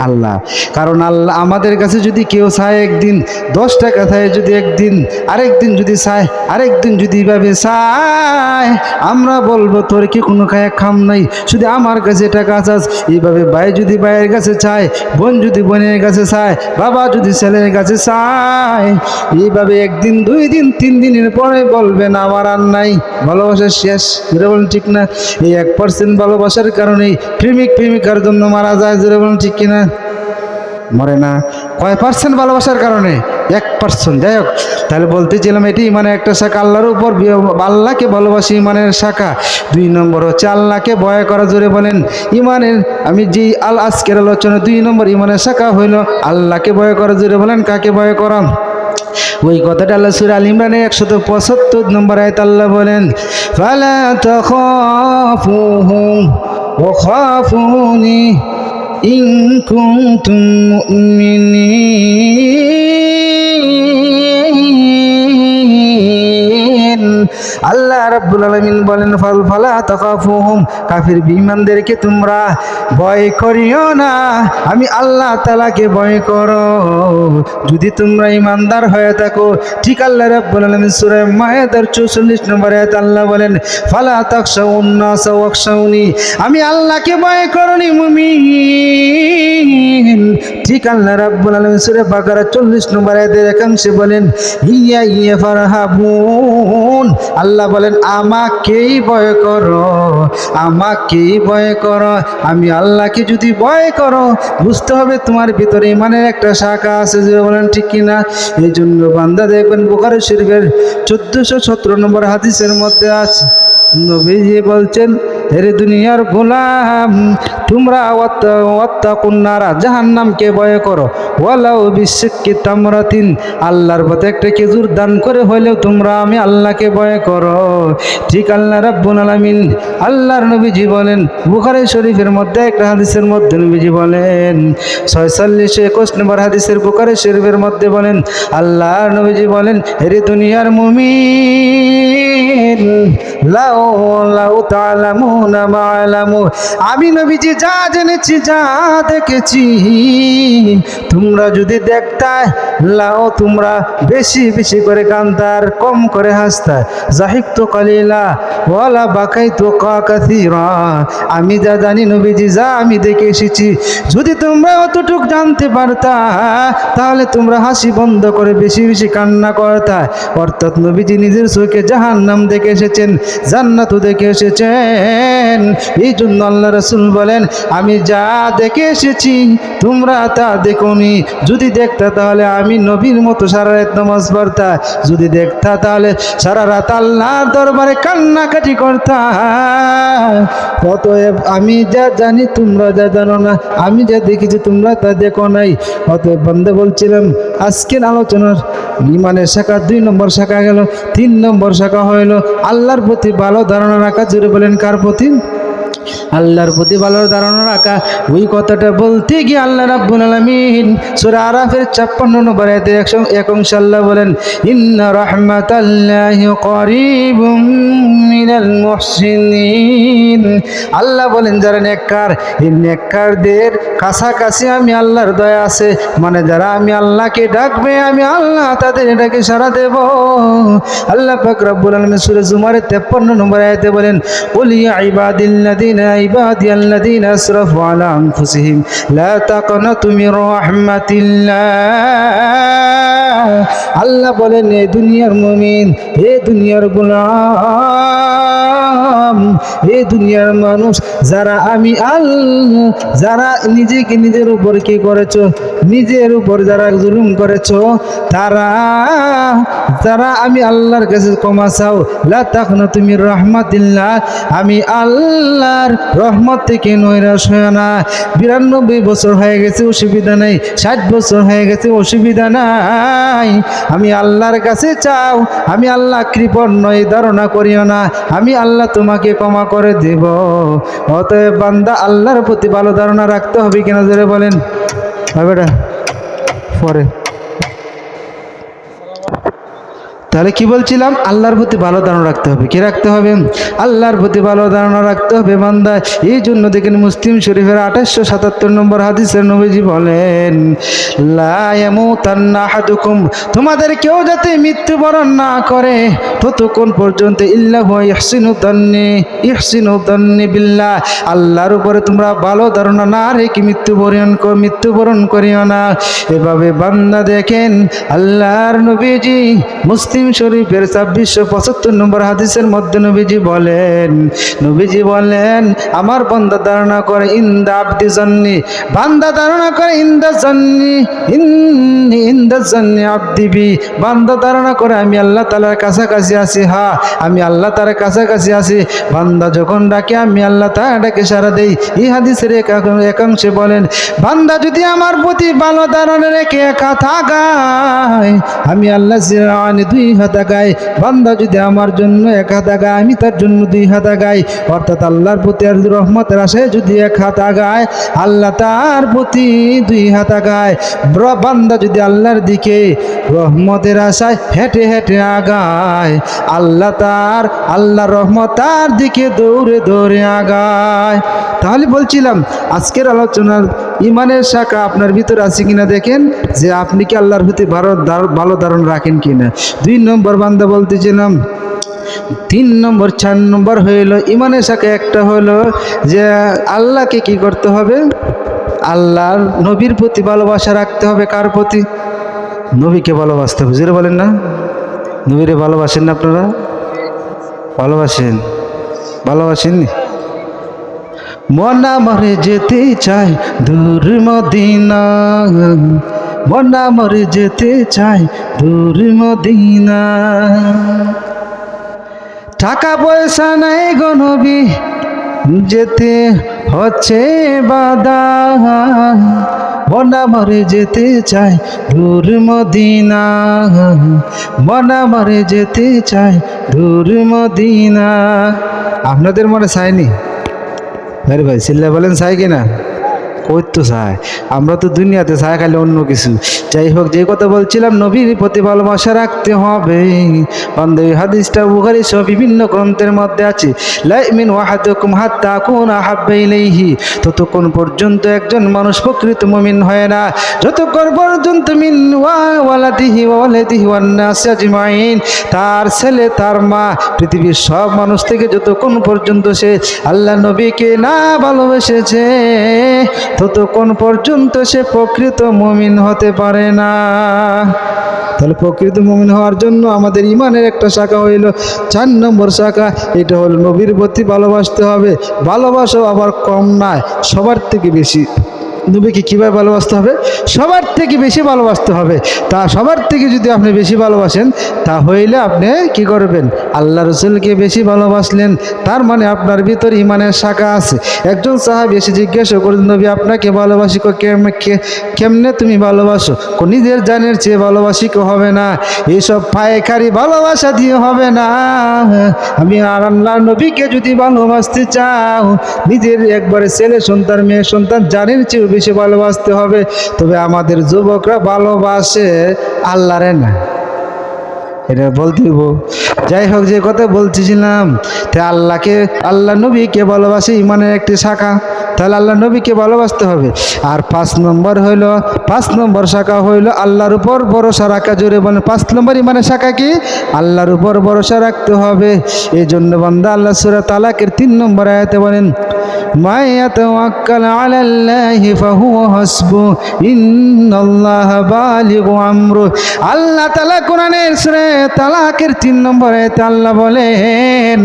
আল্লাহ। কারণ আল্লাহ আমাদের কাছে যদি কেউ চায় একদিন 10 টাকা চায়, যদি একদিন আরেকদিন যদি চায়, আরেকদিন যদি এইভাবে চায়, আমরা বলবো তোর কি কোনো খাম নাই, শুধু আমার কাছে টাকা চাস। এইভাবে ভাই যদি ভাইয়ের কাছে চায়, বোন যদি বোনের কাছে চায়, বাবা যদি ছেলের কাছে চায়, এইভাবে 1 দিন 2 দিন 3 দিনের পরে বলবেন আমার আর নাই, ভালোবাসা শেষ। জোরে বলেন ঠিক না? এই 1% ভালোবাসার কারণেই প্রেমিকার জন্য মারা যায়। জোরে বলেন ঠিক কিনা? মরে না। কয় পার্সেন্ট ভালোবাসার কারণে? 1%। যাই হোক, তাহলে বলতেছিলাম এটি ইমানের একটা শাখা, আল্লাহর উপর আল্লাহকে ভালোবাসি ইমানের শাখা। 2 নম্বর হচ্ছে আল্লাহকে ভয় করা। জোরে বলেন ইমানের, আমি যে আজকের আলোচনা 2 নম্বর ইমানের শাখা হইল আল্লাহকে ভয় করা। জোরে বলেন কাকে ভয় করা? ওই কথাটা আল্লাহ সূরা আল ইমরানের 175 নম্বর আয়াত আল্লাহ বলেন ফালা তাখাফুহুম ওয়া খাফুনি ইন কুনতুম মুমিনিন। আল্লাহ রাব্বুল আলামিন বলেন ফালা তাখাফুহুম, কাফির বিঈমানদেরকে তোমরা ভয় করিও না, আমি আল্লাহ তাআলাকে ভয় করো যদি তোমরা ঈমানদার হয়ে থাকো। ঠিক আল্লাহ রাব্বুল আলামিন সূরা মায়েদার 44 নম্বর আয়াত আল্লাহ বলেন ফালা তাখশাউন নাস ওয়াখশাউনি, আমি আল্লাহকে ভয় করনি মুমিন। ঠিক আল্লাহ রাব্বুল আলামিন সূরা বাকারা 40 নম্বর আয়াতের একাংশে বলেন ইয়া ফারহাবুন, আল্লাহ বলেন আমাকেই ভয় করো, আমাকেই ভয় করো। আমি আল্লাহকে যদি ভয় করো বুঝতে হবে তোমার ভিতরে ইমানের একটা শাখা আছে। যে বলেন ঠিক কিনা? এই জন্য বান্দা দেখবেন বুখারী শরীফের 1417 নম্বর হাদিসের মধ্যে আছে, নবীজি বলছেন এরে দুনিয়ার গোলাম, তোমরা ওয়াত্তাকুন্নারা জাহান্নামকে ভয় করো, ওয়ালাউ বিশিক্কি তামরাতিন, আল্লাহর পথে একটা খেজুর দান করে হলেও তোমরা আমি আল্লাহকে ভয় করো। ঠিক আল্লাহ রাব্বুল আলামিন আল্লাহর নবীজি বলেন, বুখারী শরীফের মধ্যে একটা হাদিসের মধ্যে নবীজি বলেন, 4621 নম্বর হাদিসের বুখারী শরীফের মধ্যে বলেন, আল্লাহর নবীজি বলেন, এরে দুনিয়ার মুমিন, লাউ লাউ তাআলামুনা মা আলামু, আমি নবীজি যা জেনেছি যা দেখেছি তোমরা যদি দেখতা, লাও তোমরা বেশি বেশি করে কান্দার, কম করে হাসতা, জাহিকতু কালিলা ওয়ালা বাকাইতু কাসীরা, আমি যা জানি নবীজি যা আমি দেখে এসেছি যদি তোমরা অতটুক জানতে পারতা তাহলে তোমরা হাসি বন্ধ করে বেশি বেশি কান্না করতা। অর্থাৎ নবীজি নিজের চোখে জাহান্নাম দেখে এসেছেন, জান্নাতও দেখে এসেছেন। এই জন্য আল্লাহ রাসূল বলেন, আমি যা দেখে এসেছি তোমরা তা দেখোনি, যদি দেখতা তাহলে আমি নবীর মতো সারা রাত নামাজ পড়তা, যদি দেখতা তাহলে সারা রাত আল্লাহর দরবারে কান্নাকাটি করতা। অতএব আমি যা জানি তোমরা যা জানো না, আমি যা দেখেছি তোমরা তা দেখো নাই। অতএব বান্দা বলছিলাম আজকের আলোচনার ইমানের শাখা 2 নম্বর শাখা গেল, 3 নম্বর শাখা হইল আল্লাহর প্রতি ভালো ধারণা রাখা। জুড়ে বলেন কার প্রতি? আল্লাহর প্রতি ভালো ধারণা রাখা। ওই কথাটা বলতে গিয়ে আল্লাহ রাব্বুল আলামিন সূরা আরাফের 56 নম্বর আয়াতে 1 আল্লাহ বলেন, ইন্না রাহমাতাল্লাহি করিবুম মিনাল মুহসিনিন, আল্লাহ বলেন যারা নেককার, এই নেককারদের কাছাকাছি আমি আল্লাহর দয়া আছে। মানে যারা আমি আল্লাহকে ডাকবে আমি আল্লাহ তাদের এটাকে সাড়া দেব। আল্লাহ পাক রব্বুল আলামিন সূরা জুমারের 53 নম্বর আয়াতে বলেন, কুল ইয়া ইবাদিয়াল্লাযীনা আসরাফু আলা আনফুসিহিম লা তাকনাতু মির রাহমাতিল্লাহ। আল্লাহ বলেন, এ দুনিয়ার মুমিন, এ দুনিয়ার গোলাম, এ দুনিয়ার মানুষ, যারা আমি আল্লাহ, যারা নিজেকে নিজের উপর কি করেছো, নিজের উপর যারা জুলুম করেছো, তারা আমি আল্লাহর কাছে ক্ষমা চাও। লা তাকনাতু মির রাহমাতিল্লাহ, আমি আল্লাহর রহমত থেকে নৈরাশ হয় না। 92 বছর হয়ে গেছে অসুবিধা নেই, 60 বছর হয়ে গেছে অসুবিধা নাই, আমি আল্লাহর কাছে চাও, আমি আল্লাহ কৃপণ নয়, ধারণা করিও না, আমি আল্লাহ তোমাকে ক্ষমা করে দেব। অতএব বান্দা আল্লাহর প্রতি ভালো ধারণা রাখতে হবে কিনা জোরে বলেন। বেটা পরে তাহলে কি বলছিলাম, আল্লাহর প্রতি ভালো ধারণা রাখতে হবে। কি রাখতে হবে? আল্লাহর প্রতি ভালো ধারণা রাখতে হবে বান্দা। এই জন্য দেখেন মুসলিম শরীফের 2877 নম্বর হাদিসের নবীজি বলেন, লা ইয়ামুতান্না আহাদুকুম, তোমাদের কেউ যাতে মৃত্যুবরণ না করে ততক্ষণ পর্যন্ত ইল্লা হুয়া ইহসিনু যান্নি বিল্লাহ, আল্লাহর উপরে তোমরা ভালো ধারণা না রেখে মৃত্যুবরণ করিও না। এভাবে বান্দা দেখেন আল্লাহর নবীজি মুসলিম শরীফের 2675 নম্বর হাদিসের মধ্যে নবীজি বলেন আমার বান্দা ধারণা করে ইনদা আবদি জান্নি, বান্দা ধারণা করে ইনদা জান্নি আবদি বি, বান্দা ধারণা করে আমি আল্লাহ তাআলার কাছাকাছি আছি। হ্যাঁ, আমি আল্লাহ তাআলার কাছাকাছি আছি। বান্দা যখন ডাকে আমি আল্লাহ তাআলা ডাকে সাড়া দেই। এই হাদিসের একাংশে বলেন, বান্দা যদি আমার প্রতি ভালো ধারণা রেখে এক হাত আগায় আমি আল্লাহ জিরানি 2 হাত আগাই, বান্দা যদি আমার জন্য 1 হাত আগায় আমি তার জন্য 2 হাত আগাই। অর্থাৎ আল্লাহর প্রতি আর রহমতের আশায় যদি 1 হাত আগায় আল্লাহ তার প্রতি 2 হাত আগায়। বান্দা যদি আল্লাহর দিকে রহমতের আশায় হেঁটে হেঁটে আগায় আল্লাহর রহমত তার দিকে দৌড়ে দৌড়ে আগায়। তাহলে বলছিলাম আজকের আলোচনার ইমানের শাখা আপনার ভিতরে আছে কিনা দেখেন, যে আপনি কি আল্লাহর প্রতি ভালো ধারণা রাখেন কিনা। 2 নম্বর বান্দা বলতেছিলাম। 3 নম্বর 4 নম্বর হইল ইমানের শাখা একটা হলো যে আল্লাহকে কি করতে হবে, আল্লাহর নবীর প্রতি ভালোবাসা রাখতে হবে। কার প্রতি? নবীকে ভালোবাসতে হবে। জোরে বলেন না, নবীরে ভালোবাসেন না আপনারা? ভালোবাসেন? মন মরে যেতে চাই দূর মদিনা, মন মরে যেতে চাই দূর মদিনা, টাকা পয়সা নাই গো নবী যেতে হচ্ছে বাধা, মন আমার যেতে চায় দূর মদিনা, মন আমার যেতে চায় দূর মদিনা। আপনাদের মনে চায়নি? আরে ভাই চিল্লা বলেন চাই কিনা? কই তো চায়, আমরা তো দুনিয়াতে চাই খালি অন্য কিছু। যাই হোক, যে কথা বলছিলাম, নবীর প্রতি ভালোবাসা রাখতে হবে। বান্ধবী হাদিসটা বুখারী সহ বিভিন্ন গ্রন্থের মধ্যে আছে, লা ইউমিনু আহাদুকুম হাত্তা আকুনা আহাব্বা ইলাইহি, ততক্ষণ পর্যন্ত একজন মানুষ প্রকৃত মুমিন হয় না যতক্ষণ পর্যন্ত মিন ওয়ালাদিহি ওয়া ওয়ালাদিহি ওয়ান নাস আজমাইন, তার ছেলে তার মা পৃথিবীর সব মানুষ থেকে যতক্ষণ পর্যন্ত সে আল্লাহ নবীকে না ভালোবেসেছে ততক্ষণ পর্যন্ত সে প্রকৃত মুমিন হতে পারে না। তাহলে প্রকৃত মুমিন হওয়ার জন্য আমাদের ইমানের একটা শাখা হইল 4 নম্বর শাখা, এটা হলো নবীর প্রতি ভালোবাসতে হবে। ভালোবাসা আবার কম নয়, সবার থেকে বেশি। নবীকে কীভাবে ভালোবাসতে হবে? সবার থেকে বেশি ভালোবাসতে হবে। তা সবার থেকে যদি আপনি বেশি ভালোবাসেন, তা হইলে আপনি কি করবেন? আল্লাহ রসুলকে বেশি ভালোবাসলেন, তার মানে আপনার ভিতর ইমানের শাখা আছে। একজন সাহাবী এসে জিজ্ঞাসা করেন, নবী আপনাকে ভালোবাসি, কেমনে তুমি ভালোবাসো? নিজের জানের চেয়ে ভালোবাসি হবে না, এইসব পায়খারি ভালোবাসা দিয়ে হবে না। আমি আর আল্লাহ নবীকে যদি ভালোবাসতে চাও, নিজের একবারে ছেলে সন্তান মেয়ে সন্তান জানের চেয়ে বেশি ভালোবাসতে হবে। তবে আমাদের যুবকরা ভালোবাসে আল্লাহরে না, এটা বলতে দিব। যাই হোক, যে কথা বলতেছিলাম, তা আল্লাহ নবীকে ভালোবাসে ইমানের একটি শাখা, তাহলে আল্লাহ নবীকে ভালোবাসতে হবে। আর 5 নম্বর শাখা হইল আল্লাহর উপর ভরসা রাখা। জোরে বলেন, 5 নম্বর ইমানের শাখা কি? আল্লাহর উপর ভরসা রাখতে হবে। এই জন্য বান্দা আল্লাহ সূরা তালাকের 3 নম্বর আয়াতে বলেন, মা ইয়াতাওয়াক্কাল আলাল্লাহি ফাহুয়া হাসবু ইন্নাল্লাহা বালিগু আমরু। আল্লাহ তাআলা কোরআনের সূরা তালাকের 3 নম্বর আয়াতে আল্লাহ বলেন,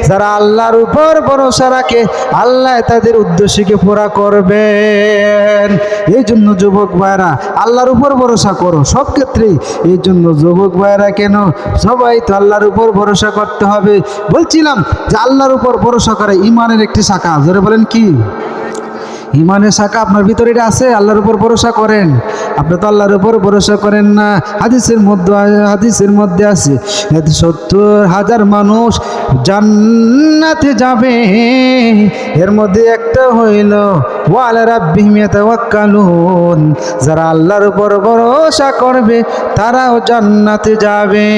যারা আল্লাহর উপর ভরসা রাখে আল্লাহ তাদের উদ্দেশ্যকে পুরা করবেন। এই জন্য যুবক ভাইরা আল্লাহর উপর ভরসা করো সব ক্ষেত্রেই। এই জন্য যুবক ভাইরা কেন, সবাই তো আল্লাহর উপর ভরসা করতে হবে। বলছিলাম যে আল্লাহর উপর ভরসা করা ইমানের একটি শাখা। জোরে বলেন কি? ইমানের শাখা আপনার ভিতরে এটা আছে। আল্লাহর উপর ভরসা করেন, আপনি তো আল্লাহর উপর ভরসা করেন না। হাদিসের মধ্যে আছে 70,000 মানুষ জান্নাতে যাবে, এর মধ্যে একটা হইল ওয়ালা রাব্বিহিম ইয়াতাওয়াক্কালুন, যারা আল্লাহর উপর ভরসা করবে তারাও জান্নাতে যাবে।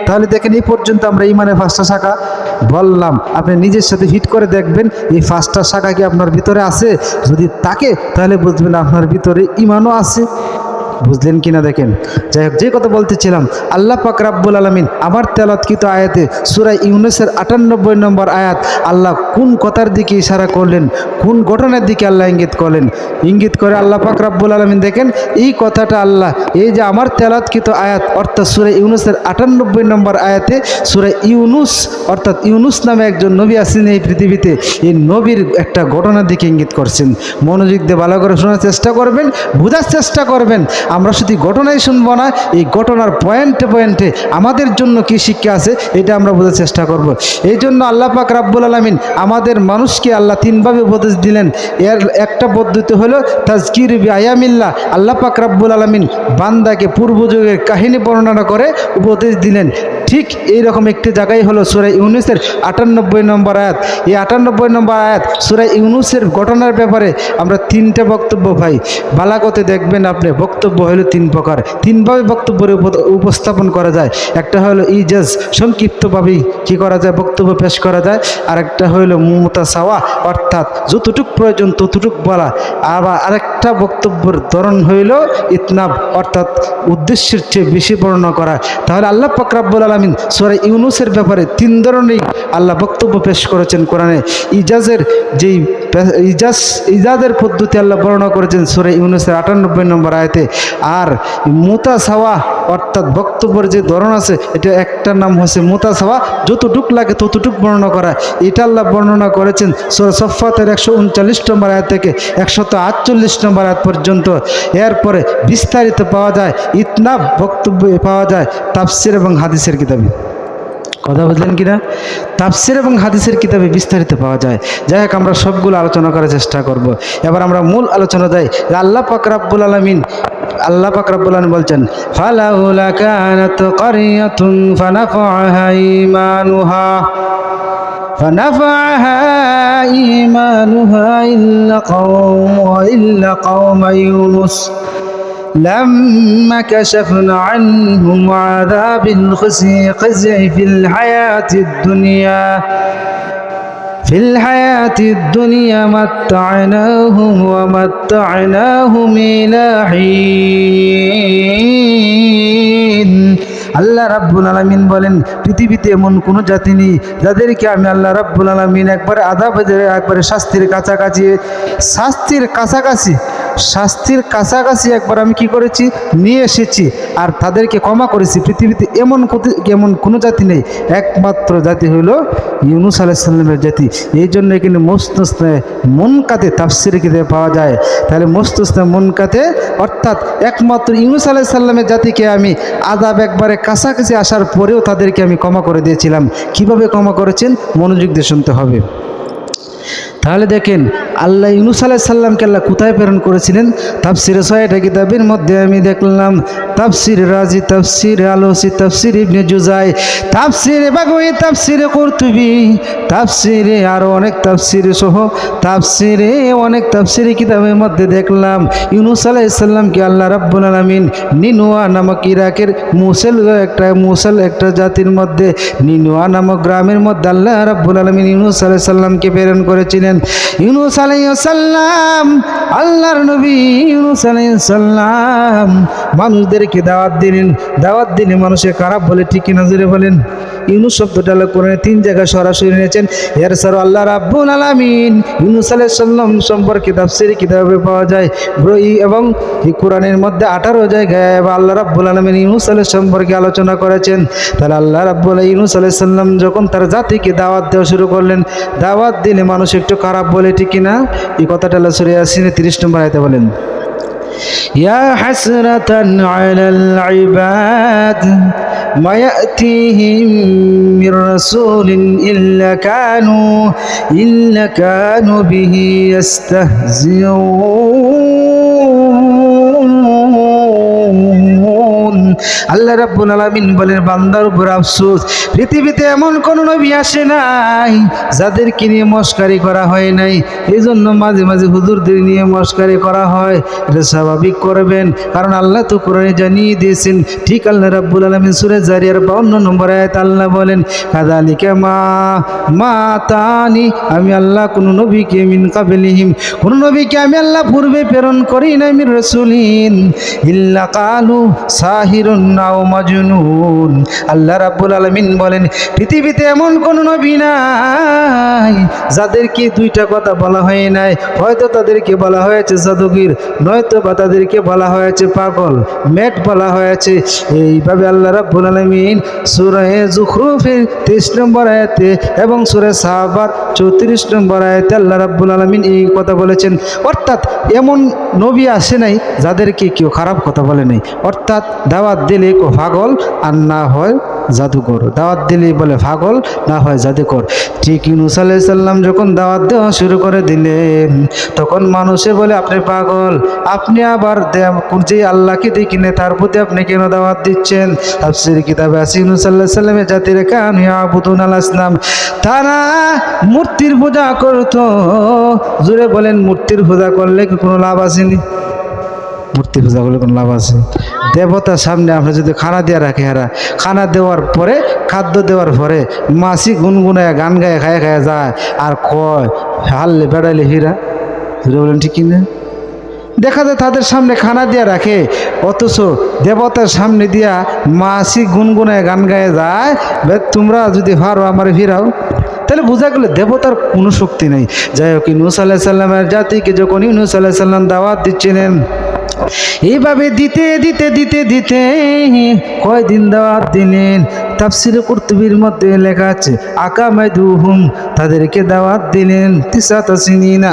তাহলে দেখেন, এই পর্যন্ত আমরা ইমানের 5টা শাখা বললাম। আপনি নিজের সাথে হিট করে দেখবেন এই 5টা শাখা কি আপনার ভিতরে আছে। যদি থাকে তাহলে বুঝবেন আপনার ভিতরে ইমানও আছে। বুঝলেন কিনা দেখেন। যাই হোক, যে কথা বলতেছিলাম, আল্লাহ পাক রাব্বুল আলামিন আমার তেলাওয়াতকৃত আয়াতে সূরা ইউনূসের 98 নম্বর আয়াত আল্লাহ কোন কথার দিকে ইশারা করলেন, কোন ঘটনার দিকে আল্লাহ ইঙ্গিত করে আল্লাহ পাক রাব্বুল আলামিন দেখেন এই কথাটা আল্লাহ, এই যে আমার তেলাওয়াতকৃত আয়াত অর্থাৎ সূরা ইউনূসের 98 নম্বর আয়াতে সূরা ইউনূস অর্থাৎ ইউনূস নামে একজন নবী আছেন এই পৃথিবীতে, এই নবীর একটা ঘটনার দিকে ইঙ্গিত করছেন। মনোযোগ দিয়ে ভালো করে শোনার চেষ্টা করবেন, বোঝার চেষ্টা করবেন। আমরা শুধু ঘটনাই শুনবো না, এই ঘটনার পয়েন্টে আমাদের জন্য কি শিক্ষা আছে এটা আমরা বোঝার চেষ্টা করব। এই জন্য আল্লাহ পাক রাব্বুল আলামিন আমাদের মানুষকে আল্লাহ 3ভাবে উপদেশ দিলেন। এর একটা পদ্ধতি হলো তাজকির বি আয়ামিল্লাহ। আল্লাহ পাক রাব্বুল আলামিন বান্দাকে পূর্বযুগের কাহিনী বর্ণনা করে উপদেশ দিলেন। ঠিক এইরকম একটি জায়গায় হলো সূরা ইউনূসের 98 নম্বর আয়াত। এই 98 নম্বর আয়াত সূরা ইউনূসের ঘটনার ব্যাপারে আমরা 3টা বক্তব্য পাই। বালাগতে দেখবেন আপনি, বক্তব্য হলো 3 প্রকার, 3ভাবে বক্তব্যের উপস্থাপন করা যায়। একটা হলো ইজাজ, সংক্ষিপ্তভাবেই কি করা যায় বক্তব্য পেশ করা যায়। আরেকটা হলো মুতাসাওয়া, অর্থাৎ যতটুক প্রয়োজন ততটুক বলা। আবার আরেকটা বক্তব্যের ধরন হইল ইতনাব, অর্থাৎ উদ্দেশ্যের চেয়ে বেশি বর্ণনা করা। তাহলে আল্লাহ পাক রব্বুল আলামিন সূরা ইউনূসের ব্যাপারে 3 ধরনের আল্লাহ বক্তব্য পেশ করেছেন কোরআনে। ইজাজের পদ্ধতি আল্লাহ বর্ণনা করেছেন সূরা ইউনূসের 98 নম্বর আয়াতে। আর মুতাসাওয়া অর্থাৎ বক্তব্যের যে ধরন আছে, এটা একটা নাম হচ্ছে মুতাসাওয়া, যতটুক লাগে ততটুক বর্ণনা করা। এটা আল্লাহ বর্ণনা করেছেন সূরা সাফফাতের 139 নম্বর আয়াত থেকে 148 নম্বর আয়াত পর্যন্ত। এরপরে বিস্তারিত পাওয়া যায়, ইতনাব বক্তব্য পাওয়া যায় তাফসীর এবং হাদিসের কিতাবে। কথা বুঝলেন কিনা? তাফসির এবং হাদিসের কিতাবে বিস্তারিত পাওয়া যায়। যাই হোক, আমরা সবগুলো আলোচনা করার চেষ্টা করব। এবার আমরা মূল আলোচনা যাই। আল্লাহ পাক রব্বুল আলামিন বলছেন, ফালাউলা কানাত ক্বরিয়াতুন ফানাফাআহা ঈমানুহা ইল্লা কওম ইউনুস لما كشفنا عنهم عذاب الخزي في الحياة الدنيا متعناهم ومتعناهم إلى حين। আল্লাহ রাব্বুল আলামিন বলেন, পৃথিবীতে এমন কোন জাতি নেই যাদেরকে আমি আল্লাহ রাব্বুল আলামিন একবারে একবারে শাস্তির কাছাকাছি একবার আমি কি করেছি, নিয়ে এসেছি আর তাদেরকে ক্ষমা করেছি। পৃথিবীতে এমন কোনো জাতি নেই, একমাত্র জাতি হইল ইউনুস আলাইহিস সালামের জাতি। এই জন্য কিন্তু মুস্তাসনা মুনকাতে তাফসীরে কিতাবে পাওয়া যায়। তাহলে মুস্তাসনা মুনকাতে অর্থাৎ একমাত্র ইউনুস আলাইহিস সালামের জাতিকে আমি আযাব একবারে কাছাকাছি আসার পরেও তাদেরকে আমি ক্ষমা করে দিয়েছিলাম। কিভাবে ক্ষমা করেছেন মনোযোগ দিয়ে শুনতে হবে। তাহলে দেখেন, আল্লাহ ইউনুস আলাইহিস সালামকে আল্লাহ কোথায় প্রেরণ করেছিলেন? তাফসিরে 6টা কিতাবের মধ্যে আমি দেখলাম তাফসির রাজি, তাফসির আলোসি, তাফসির ইবনে জুজাই, তাফসির বাগাবী, তাফসির কুরতুবী, তাফসিরে আরো অনেক তাফসির সহ অনেক তাফসিরি কিতাবের মধ্যে দেখলাম ইউনুস আলাইহিস সালামকে আল্লাহ রাব্বুল আলামিন নিনুয়া নামক ইরাকের মুসল একটা জাতির মধ্যে নিনুয়া নামক গ্রামের মধ্যে আল্লাহ রাব্বুল আলামিন ইউনুস আলাইহিস সালামকে প্রেরণ করেছিলেন। ইউনুস আলাইহিস সালাম, আল্লাহর নবী ইউনুস আলাইহিস সালাম মানুষদেরকে দাওয়াত দিলে মানুষের খারাপ বলে, ঠিক কিনা জোরে বলেন? ইউনুস শব্দটা আল্লাহ কোরআনে 3 জায়গায় সরাসরি নিয়েছেন। এর ছাড়া আল্লাহ রাব্বুল আলামিন ইউনুস আলাইহিস সালাম সম্পর্কে তাফসীরে কিতাবে পাওয়া যায় এবং এই কোরআনের মধ্যে 18 জায়গায় আল্লাহ রাব্বুল আলামিন ইউনুস আলাইহিস সম্পর্কে আলোচনা করেছেন। তাহলে আল্লাহ রাব্বুল ইউনুস আলাইহিস সালাম যখন তার জাতিকে দাওয়াত দেওয়া শুরু করলেন, দাওয়াত দিলে মানুষ একটু খারাপ বলে, ঠিক কিনা? এই কথাটা আল্লাহ সূরা ইয়াসিনের 30 নম্বর আয়াতে বলেন, ইয়া হাসরাতান আলাল ইবাদ মা ইয়াতিহিম মির রাসূলিন ইল্লা কানু বিহি ইস্তাহজিউন। আল্লাহ রাব্বুল আলামিন বলেন, বান্দার উপর আফসোস, পৃথিবীতে এমন কোন নবী আসে নাই যাদেরকে নিয়ে মস্কারি করা হয় নাই। এই জন্য মাঝে মাঝে হুজুরদের নিয়ে মস্কারি করা হয়, এটা স্বাভাবিক করবেন, কারণ আল্লাহ তো কোরআনে জানিয়ে দিয়েছেন। ঠিক আল্লাহ রাব্বুল আলামিন সূরা জারিয়ার 52 নম্বর আয়াত আল্লাহ বলেন, কাযালিকা মা তানি, আমি আল্লাহ কোন নবীকে মিন কাবলিহিম, কোন নবীকে আমি আল্লাহ পূর্বে প্রেরণ করি নাই, মির রাসূলিন ইল্লা কালু সাহিরুন আও মাজনুন। আল্লাহ রাব্বুল আলামিন বলেন, পৃথিবীতে এমন কোন নবী নাই যাদেরকে 2টা কথা বলা হয় নাই। হয়তো তাদেরকে বলা হয়েছে জাদুগির, নয়তো বা তাদেরকে বলা হয়েছে পাগল, মেট বলা হয়েছে। এইভাবে আল্লাহ রাব্বুল আলামিন সূরা যুখরুফের 23 নম্বর আয়াতে এবং সূরা সাহাবার 34 নম্বর আয়াতে আল্লাহ রাব্বুল আলামিন এই কথা বলেছেন। অর্থাৎ এমন নবী আসে নাই যাদেরকে কেউ খারাপ কথা বলে নাই। অর্থাৎ দাওয়াত দিলে কেউ পাগল আর না হয় জাদুকর, দাওয়াত দিলেই বলে পাগল, না হয় জাদুকর। ঠিক ইউনুস আলাইহিস সালাম যখন দাওয়াত দেওয়া শুরু করে দিলেন, তখন মানুষে বলে আপনি পাগল, আপনি আবার যে আল্লাহকে দেখিনে তার প্রতি আপনি কেন দাওয়াত দিচ্ছেন? তাফসীর কিতাবে আছে ইউনুস আলাইহিস সালামের জাতির কানু ইয়াবুদুন আল আসনাম, তারা মূর্তির পূজা করত। জোরে বলেন, মূর্তির পূজা করলে কি কোনো লাভ আসেনি? মূর্তি পূজা করলে কোনো লাভ আছে? দেবতার সামনে আপনি যদি খানা দিয়ে রাখে, খানা দেওয়ার পরে, খাদ্য দেওয়ার পরে মাসি গুনগুনায় গান গায়ে খায় যায় আর কয় হারলে বেড়াইলে হীরা, বলেন ঠিক কিনা? দেখা যায় তাদের সামনে খানা দিয়া রাখে, অথচ দেবতার সামনে দিয়া মাসি গুনগুনায় গান গায়ে যায়, তোমরা যদি পারো আমার ফিরাও। তাহলে বোঝা গেল দেবতার কোনো শক্তি নেই। যাই হোক, ইউনুস আলাইহিস সালামের জাতিকে যখন ইউনুস আলাইহিস সালাম দাওয়াত দিচ্ছিলেন, এইভাবে দিতে দিতে দিতে দিতে কয়দিন দাওয়াত দিলেন। তাফসিরে কুরতুবির মধ্যে লেখা আছে আকামাদুহুম, তাদেরকে দাওয়াত দিলেন তিসাতা সিনিনা,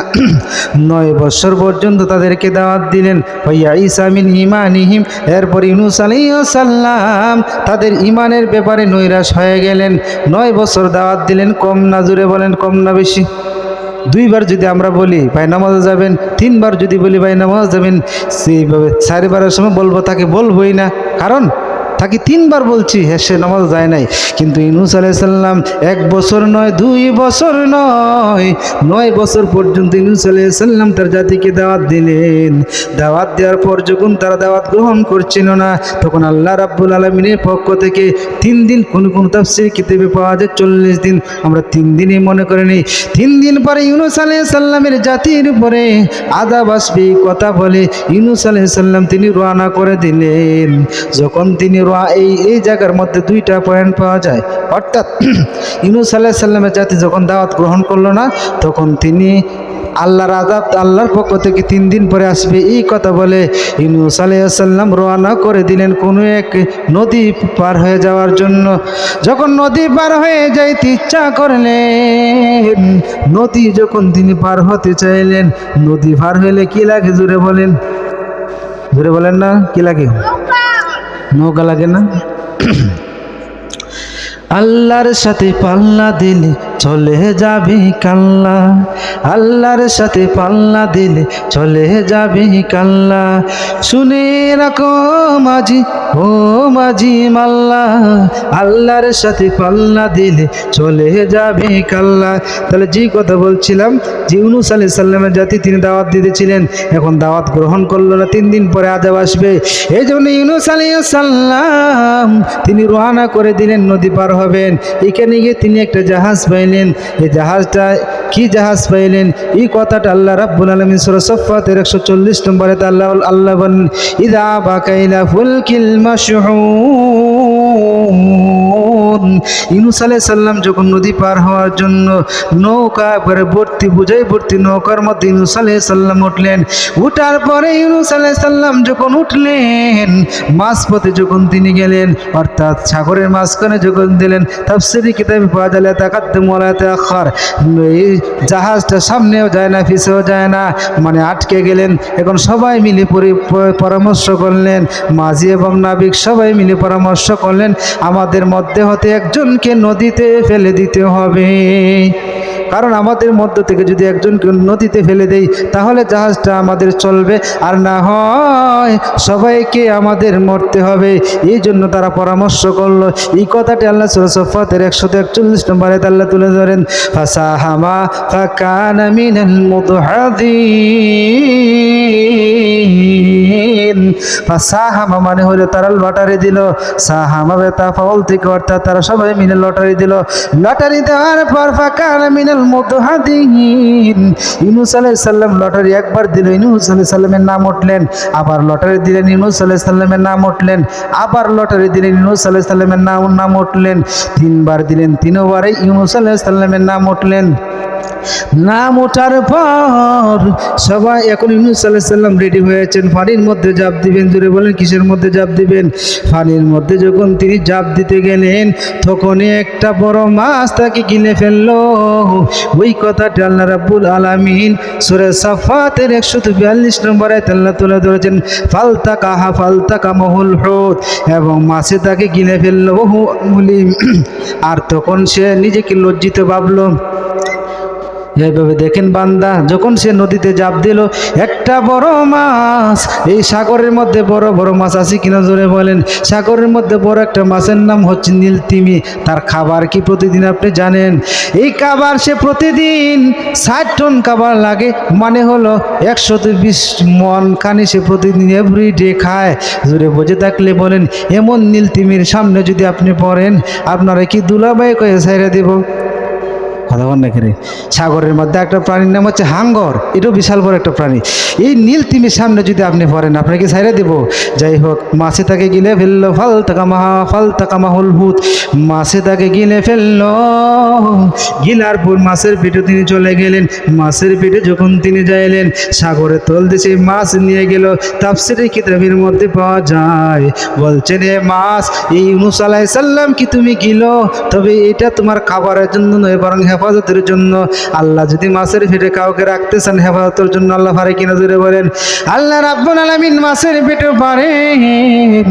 9 বছর পর্যন্ত তাদেরকে দাওয়াত দিলেন। ওয়া ঈসা মিন ঈমানিহিম, এরপর ইউনূস আলাইহিস সালাম তাদের ঈমানের ব্যাপারে নৈরাশ হয়ে গেলেন। 9 বছর দাওয়াত দিলেন, কম না? জোরে বলেন, কম না বেশি? 2 বার যদি আমরা বলি ভাই নামাজে যাবেন, 3 বার যদি বলি ভাই নামাজ যাবেন, সেইভাবে 4 বারের সময় বলবো তাকে বলবোই না, কারণ তাকে 3 বার বলছি, হ্যাঁ সে নামাজ যায় নাই। কিন্তু ইউনূস আলাইহিস সালাম 1 বছর নয়, 2 বছর নয়, 9 বছর পর্যন্ত ইউনূস আলাইহিস সালাম তার জাতিকে দাওয়াত দিলেন। দাওয়াত দেওয়ার পর যখন তারা দাওয়াত গ্রহণ করছিল না, তখন আল্লাহ রাব্বুল আলামিনের পক্ষ থেকে 3 দিন, কোন তাফসীর কিতাবে পাওয়া যায় 40 দিন, আমরা 3 দিনই মনে করে নিই। 3 দিন পরে ইউনূস আলাইহিস সালামের জাতির উপরে আযাব আসবে কথা বলে ইউনূস আলাইহিস সালাম তিনি রওনা করে দিলেন। যখন তিনি এই জায়গার মধ্যে 2টা পয়েন্ট পাওয়া যায়, অর্থাৎ ইউনূস আলাইহিস সালামের জাতি যখন দাওয়াত গ্রহণ করলো না, তখন তিনি আল্লাহর আযাব আল্লাহর পক্ষ থেকে 3 দিন পরে আসবে এই কথা বলে ইউনূস আলাইহিস সালাম রওনা করে দিলেন কোনো এক নদী পার হয়ে যাওয়ার জন্য। যখন নদী পার হয়ে যাইতে ইচ্ছা করলেন, নদী যখন তিনি পার হতে চাইলেন, নদী পার হইলে কি লাগে জোরে বলেন? জোরে বলেন না, কি লাগে? নৌকা লাগে না? আল্লাহর সাথে পাল্লা দিলে চলে যাবে কাল্লা, আল্লাহর সাথে পাল্লা দিলে চলে যাবে কাল্লা, শুনে রাখো মাঝি ও মাঝি মাল্লা, আল্লাহর সাথে পাল্লা দিলে চলে যাবে কাল্লা। তাহলে যে কথা বলছিলাম যে ইউনূস আলাইহিস সালামের জাতি তিনি দাওয়াত দিতেছিলেন, এখন দাওয়াত গ্রহণ করলো না, 3 দিন পরে আযাব আসবে। এই জন্য ইউনূস আলাইহিস সালাম তিনি রওনা করে দিলেন, নদী পার হবেন। এখানে গিয়ে তিনি একটা জাহাজ পাইলেন। এই জাহাজটা কি জাহাজ পাইলেন? এই কথাটা আল্লাহ রাব্বুল আলামিন সূরা সাফফাতের 140 নম্বরে আল্লাহ বলেন ইযা বাকাইলা ফুলকিল মাশহুন, ইউনূস আলাইহিস সালাম যখন নদী পার হওয়ার জন্য নৌকা করে ভর্তি, বুঝাই ভর্তি নৌকার মধ্যে ইউনূস আলাইহিস সালাম উঠলেন। উঠার পরে ইউনূস আলাইহিস সালাম যখন উঠলেন, মাঝপথে যখন তিনি গেলেন, অর্থাৎ সাগরের মাঝখানে যখন দিলেন, তাফসীরি কিতাবে পাওয়া যায় তাকাদ্দুম ওয়ালা তাআখার, এই জাহাজটা সামনেও যায় না পিছেও যায় না, মানে আটকে গেলেন। এখন সবাই মিলে পরামর্শ করলেন, মাঝি এবং নাবিক সবাই মিলে পরামর্শ করলেন আমাদের মধ্যে হতে একজনকে নদীতে ফেলে দিতে হবে, কারণ আমাদের মধ্য থেকে যদি একজনকে নদীতে ফেলে দেই তাহলে জাহাজটা আমাদের চলবে, আর না হয় সবাইকে আমাদের মরতে হবে। এই জন্য তারা পরামর্শ করলো। এই কথাটি আল্লাহ সূরা সাফফাতের 141 নম্বরে আল্লাহ তুলে ধরেন ফাসাহামা ফাকানা মিনাল মুদহাদিন। ফাসাহামা মানে হলো তারা লটারি দিল, সাহামা বেতা ফাউল থেকে, অর্থাৎ তারা সবাই মিলে লটারি দিল। লটারি দেওয়ার পর ফাকানা মিনাল মুদহাদিন, ইউনূস আলাইহিস সালাম লটারি একবার দিল, ইউনূস আলাইহিস সালামের নাম উঠলেন। আবার লটারি দিলেন, ইউনূস আলাইহিস সালামের নাম উঠলেন। আবার লটারি দিলেন, ইউনূস আলাইহিস সালামের নাম উঠলেন। 3 বার দিলেন, 3 বারে ইউনূস আলাইহিস সালামের নাম উঠলেন। নাম ওঠার পর সবাই এখন ইউনূস আলাইহিস সালাম রেডি হয়েছেন, পানির মধ্যে ঝাঁপ দিবেন। জোরে বলেন, কিসের মধ্যে ঝাঁপ দিবেন? পানির মধ্যে যখন তিনি ঝাঁপ দিতে গেলেন, তখনই একটা বড় মাছ তাকে গিলে ফেললো। ওই কথাটা আল্লাহ রাব্বুল আলামিন সূরা সাফফাতের 142 নম্বর আয়াতে আল্লাহ তুলে ধরেছেন ফালতাকামাহুল হুত, এবং মাছে তাকে গিলে ফেললো। আর তখন সে নিজেকে লজ্জিত ভাবলো। এইভাবে দেখেন বান্দা যখন সে নদীতে ঝাঁপ দিল, একটা বড় মাছ, এই সাগরের মধ্যে বড় বড় মাছ আছে কিনা জোরে বলেন? সাগরের মধ্যে বড় একটা মাছের নাম হচ্ছে নীলতিমি। তার খাবার কি প্রতিদিন আপনি জানেন? এই খাবার সে প্রতিদিন 60 টন খাবার লাগে, মানে হলো 120 মন খানি সে প্রতিদিন এভরিডে খায়। জোরে বুঝে থাকলে বলেন, এমন নীলতিমির সামনে যদি আপনি পড়েন, আপনারা কি দুলাভাই কয়ে ছেড়ে দেব? কথা বল না রে। সাগরের মধ্যে একটা প্রাণীর নাম হচ্ছে হাঙ্গর, এটাও বিশাল বড় একটা প্রাণী। এই নীল তিমির সামনে যদি আপনি পড়েন আপনাকে ছাইড়ে দেব। যাই হোক, মাছে তাকে গিলে ফেললো, ফাল তাকা মাহুল ভূত, মাছে তাকে গিলে ফেললো। গিলার পর মাছের পেটে তিনি চলে গেলেন। মাছের পেটে যখন তিনি যাইলেন, সাগরের তল দেশে মাছ নিয়ে গেল। তাফসীরের কিতাবের মধ্যে পাওয়া যায়, বলছেন এ মাছ, এই ইউনূস আলাইহিস সালাম কি তুমি গিলো, তবে এটা তোমার খাবারের জন্য নয়, বরং হেফাজতের জন্য। আল্লাহ যদি মাছের পেটে কাউকে রাখতে চান হেফাজতের জন্য, আল্লাহ পারে কিনা জোরে বলেন। আল্লাহ রাব্বুল আলামিন মাছের পেটে পারেন।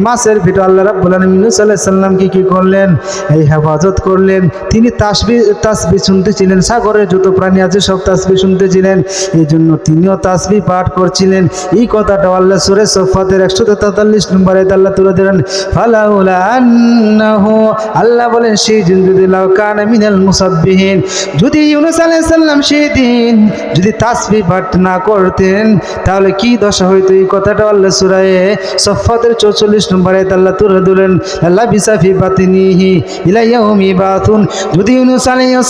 মাছের পেটে আল্লাহ রাব্বুল আলামিন ইউনূস আলাইহিস সালামকে কি করলেন, এই হেফাজত করলেন। তিনি তাসবিহ শুনতেছিলেন, সাগরের যত প্রাণী আছে সব তাসবিহ শুনতেছিলেন, এই জন্য তিনিও তাসবিহ পাঠ করছিলেন। এই কথাটা আল্লাহ সূরা সফফাতের 143 নম্বর আয়াতে আল্লাহ তুলে ধরেন, ফালাউলা আন্নাহু, আল্লাহ বলেন সেই দিন যদি লাউ কানা মিনাল মুসাব্বিহিন, যদি ইউনূস আলাইহিস সালাম সেই দিন যদি তাসবিহ পাঠ না করতেন তাহলে কি দশা হইতো। এই কথাটা আল্লাহ সূরা সফফাতের 44 নম্বর আয়াতে আল্লাহ তুলে ধরেন, আল্লাহ বিসাফি বাতিনিহি ইলা ইয়াউমি বাতুন, যদি ইউনূস আলাইহিস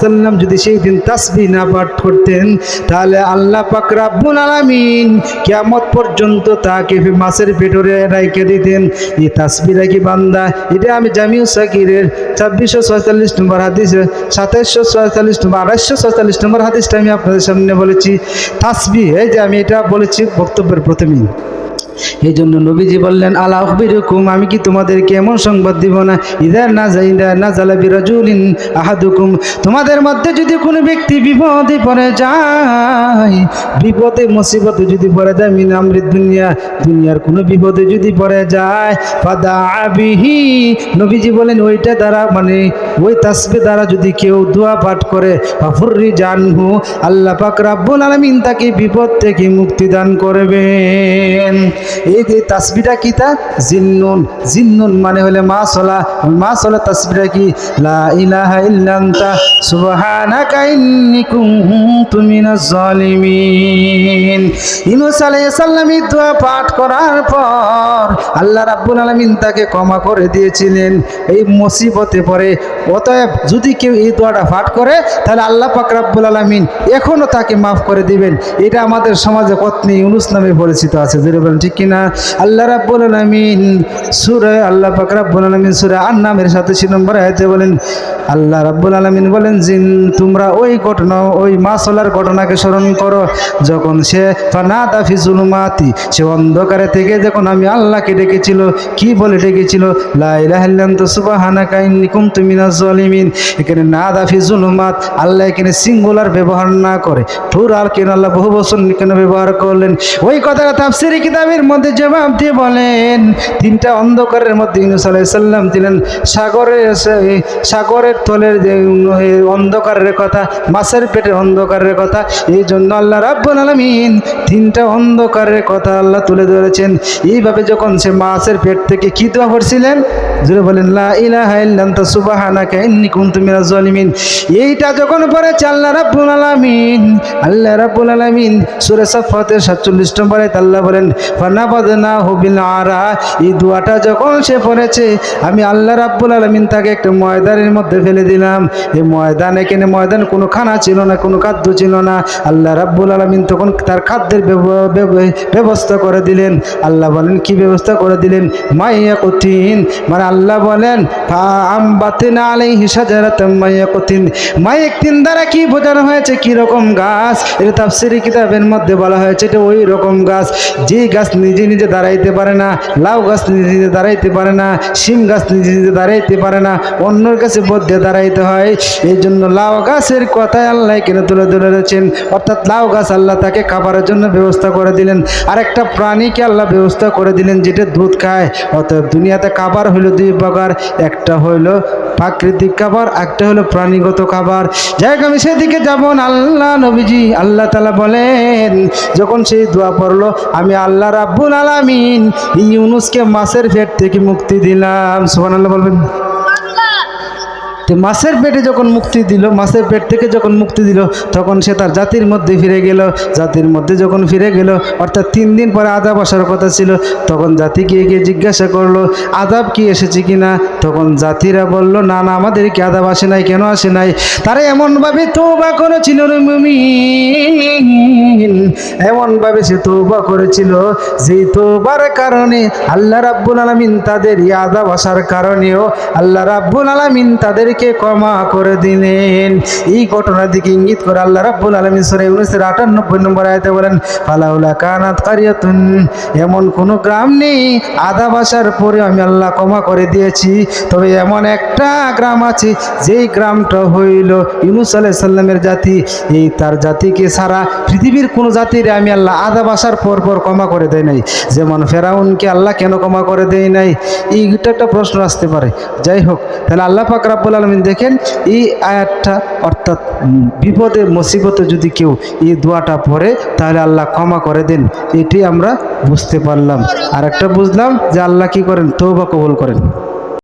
সালাম যদি সেই দিন তাসবিহ না পাঠ করতেন তাহলে আল্লাহ পাক রব্বুল আলামিন কিয়ামত পর্যন্ত তাকে মাছের পেটরে রাইখে দিতেন। এই তাসবিহ রাখি বান্দা, এটা আমি জামিউস সাগীরের 2646 নম্বর হাদিস, 2746 নম্বর, 2846 নম্বর হাদিসটা আমি আপনাদের সামনে বলেছি। তাসবিহ, এই যে আমি এটা বলেছি বক্তব্যের প্রথমেই। এই জন্য নবীজি বললেন, আলা আখবিরুকুম, আমি কি তোমাদেরকে এমন সংবাদ দিব না, ইদা নাজালা বিরাজুলিন আহাদুকুম, তোমাদের মধ্যে যদি কোনো ব্যক্তি বিপদে পড়ে যায়, বিপদে মুসিবতে যদি পড়ে যায়, মিন আমরিদ দুনিয়া, দুনিয়ার কোনো বিপদে যদি পড়ে যায়, ফাদাআ বিহি, নবীজি বলেন ওইটা দ্বারা, মানে ওই তাসবিহ দ্বারা যদি কেউ দোয়া পাঠ করে, ফাফুররিজানহু, আল্লাহ পাক রব্বুল আলামিন তাকে বিপদ থেকে মুক্তি দান করবেন। এই যে তাসবিহটা কি, তা জিন্নুন, জিন্নুন মানে হলে মাছলা, মাছলা তাসবিহটা কি, লা ইলাহা ইল্লা আনতা সুবহানাকা ইন্নী কুনতু মিনাজ জালিমিন। ইউনূস আলাইহিস সালাম এই দোয়া পাঠ করার পর আল্লাহ রাব্বুল আলামিন তাকে ক্ষমা করে দিয়েছিলেন এই মুসিবতে পড়ে। অতএব যদি কেউ এই দোয়াটা পাঠ করে তাহলে আল্লাহ পাক রব্বুল আলামিন এখনো তাকে মাফ করে দিবেন। এটা আমাদের সমাজে কতনি ইউনূস নামে পরিচিত আছে, যেরকম ঠিক কিনা। আল্লাহ রাব্বুল আলামিন সূরা, আল্লাহ পাক রব্বুল আলামিন সূরা আন-নামের 87 নম্বর আয়াতে বলেন, আল্লাহ রাব্বুল আলামিন বলেন, জিন তোমরা ওই ঘটনা, ওই মাছলার ঘটনাকে স্মরণ করো, যখন সে ফানাদা ফি জুলুমাতি, সে অন্ধকারে থেকে যখন আমি আল্লাহকে ডেকেছিল, কি বলে ডেকেছিল, লা ইলাহা ইল্লা আনতা সুবহানাকা ইন্নী কুনতু মিনাজ জালিমিন। এখানে নাদা ফি জুলুমাত, আল্লাহ এখানে সিঙ্গুলার ব্যবহার না করে প্লুরাল কেন আল্লাহ বহু বচন কেন ব্যবহার করলেন, ওই কথাটা তাফসীরি কিতাবের মধ্যে জবাব দিয়ে বলেন, তিনটা অন্ধকারের মধ্যে ইউনূস আলাইহিস সালাম ছিলেন। সাগরের তলের যে অন্ধকারের কথা, মাছের পেটের অন্ধকারের কথা, এই জন্য আল্লাহ রাব্বুল আলামিন তিনটা অন্ধকারের কথা আল্লাহ তুলে ধরেছেন। এইভাবে যখন সে মাছের পেট থেকে কি দোয়া করছিলেন, জোরে বলেন, লা ইলাহা ইল্লা আনতা সুবহানাকা ইন্নী কুনতু মিনাজ জালিমিন। এইটা যখন পড়েছে আল্লাহ রাব্বুল আলামিন সূরা সাফফাতের 47 নম্বর আয়াতে আল্লাহ বলেন, ফানাবাদনাহু বিল আরা, এই দোয়াটা যখন সে পড়েছে আমি আল্লাহ রাব্বুল আলামিন তাকে একটা ময়দানের মধ্যে ফেলে দিলাম। এই ময়দান, এখানে ময়দান কোনো খানা ছিল না, কোনো খাদ্য ছিল না। আল্লাহ রাব্বুল আলামিন তখন তার খাদ্যের ব্যবস্থা করে দিলেন। আল্লাহ বলেন কি ব্যবস্থা করে দিলেন, মাইয়াকুতিন, মানে আল্লাহ বলেন আমবাতিনা আলাইহি শাজারাতাম মাইয়াকুতিন, মাইয়াকুতিন দ্বারা কি বোঝানো হয়েছে, কি রকম গাছ, এটা তাফসীরি কিতাবের মধ্যে বলা হয়েছে এটা ওই রকম গাছ যে গাছ নিজে নিজে দাঁড়াইতে পারে না, লাউ গাছ নিজে নিজে দাঁড়াইতে পারে না, শিম গাছ নিজে নিজে দাঁড়াইতে পারে না, অন্যের কাছে বদ্ধে দাঁড়াইতে হয়। এই জন্য লাউ গাছের কথায় আল্লাহ কেন তুলে ধরেছেন, অর্থাৎ লাউ গাছ আল্লাহ তাকে খাবারের জন্য ব্যবস্থা করে দিলেন। আর একটা প্রাণীকে আল্লাহ ব্যবস্থা করে দিলেন যেটা দুধ খায়। অর্থাৎ দুনিয়াতে খাবার হইল দুই প্রকার, একটা হইল প্রাকৃতিক খাবার, একটা হলো প্রাণীগত খাবার। যাই হোক আমি সেদিকে যাব না। আল্লাহ নবীজি আল্লাহ তাআলা বলেন, যখন সেই দোয়া পড়লো আমি আল্লাহ রাব্বুল আলামিন ইউনূসকে মাছের পেট থেকে মুক্তি দিলাম। সুবহানাল্লাহ বলবেন। তো মাছের পেটে যখন মুক্তি দিল, মাছের পেট থেকে যখন মুক্তি দিল, তখন সে তার জাতির মধ্যে ফিরে গেল। জাতির মধ্যে যখন ফিরে গেল, অর্থাৎ 3 দিন পরে আযাব আসার কথা ছিল, তখন জাতি গিয়ে গিয়ে জিজ্ঞাসা করলো আযাব কি এসেছে কিনা। তখন জাতিরা বলল না না, আমাদের কি আযাব আসে নাই, কেন আসে নাই? তারা এমনভাবে তওবা করেছিল রে মুমিন, এমনভাবে সে তওবা করেছিল, যেই তওবার কারণে আল্লাহ রাব্বুল আলামিন তাদের আযাব আসার কারণেও আল্লাহ রাব্বুল আলামিন তাদেরকে ক্ষমা করে দিলেন। এই ঘটনার দিকে ইঙ্গিত করে আল্লাহ রাব্বুল আলামিন সূরা ইউনূসের 98 নম্বর আয়াতে বলেন ফালাউলা কানাত কারিয়াতুন, এমন কোন গ্রাম নেই আযাব আসার পরে আমি আল্লাহ ক্ষমা করে দিয়েছি, তবে এমন একটা গ্রাম আছে, যেই গ্রামটা হইল ইউনূস আলাইহিস সালামের জাতি। এই তার জাতিকে ছাড়া পৃথিবীর কোন জাতির আমি আল্লাহ আযাব আসার পর পর ক্ষমা করে দেয় নাই। যেমন ফেরাউনকে আল্লাহ কেন ক্ষমা করে দেয় নাই, এইটা একটা প্রশ্ন আসতে পারে। যাই হোক, তাহলে আল্লাহ পাক রব্বুল আলামিন দেখেন এই আয়াতটা, অর্থাৎ বিপদে মুসিবতে যদি কেউ এই দোয়াটা পড়ে তাহলে আল্লাহ ক্ষমা করে দেন, এটি আমরা বুঝতে পারলাম। আর একটা বুঝলাম যে আল্লাহ কি করেন, তওবা কবুল করেন।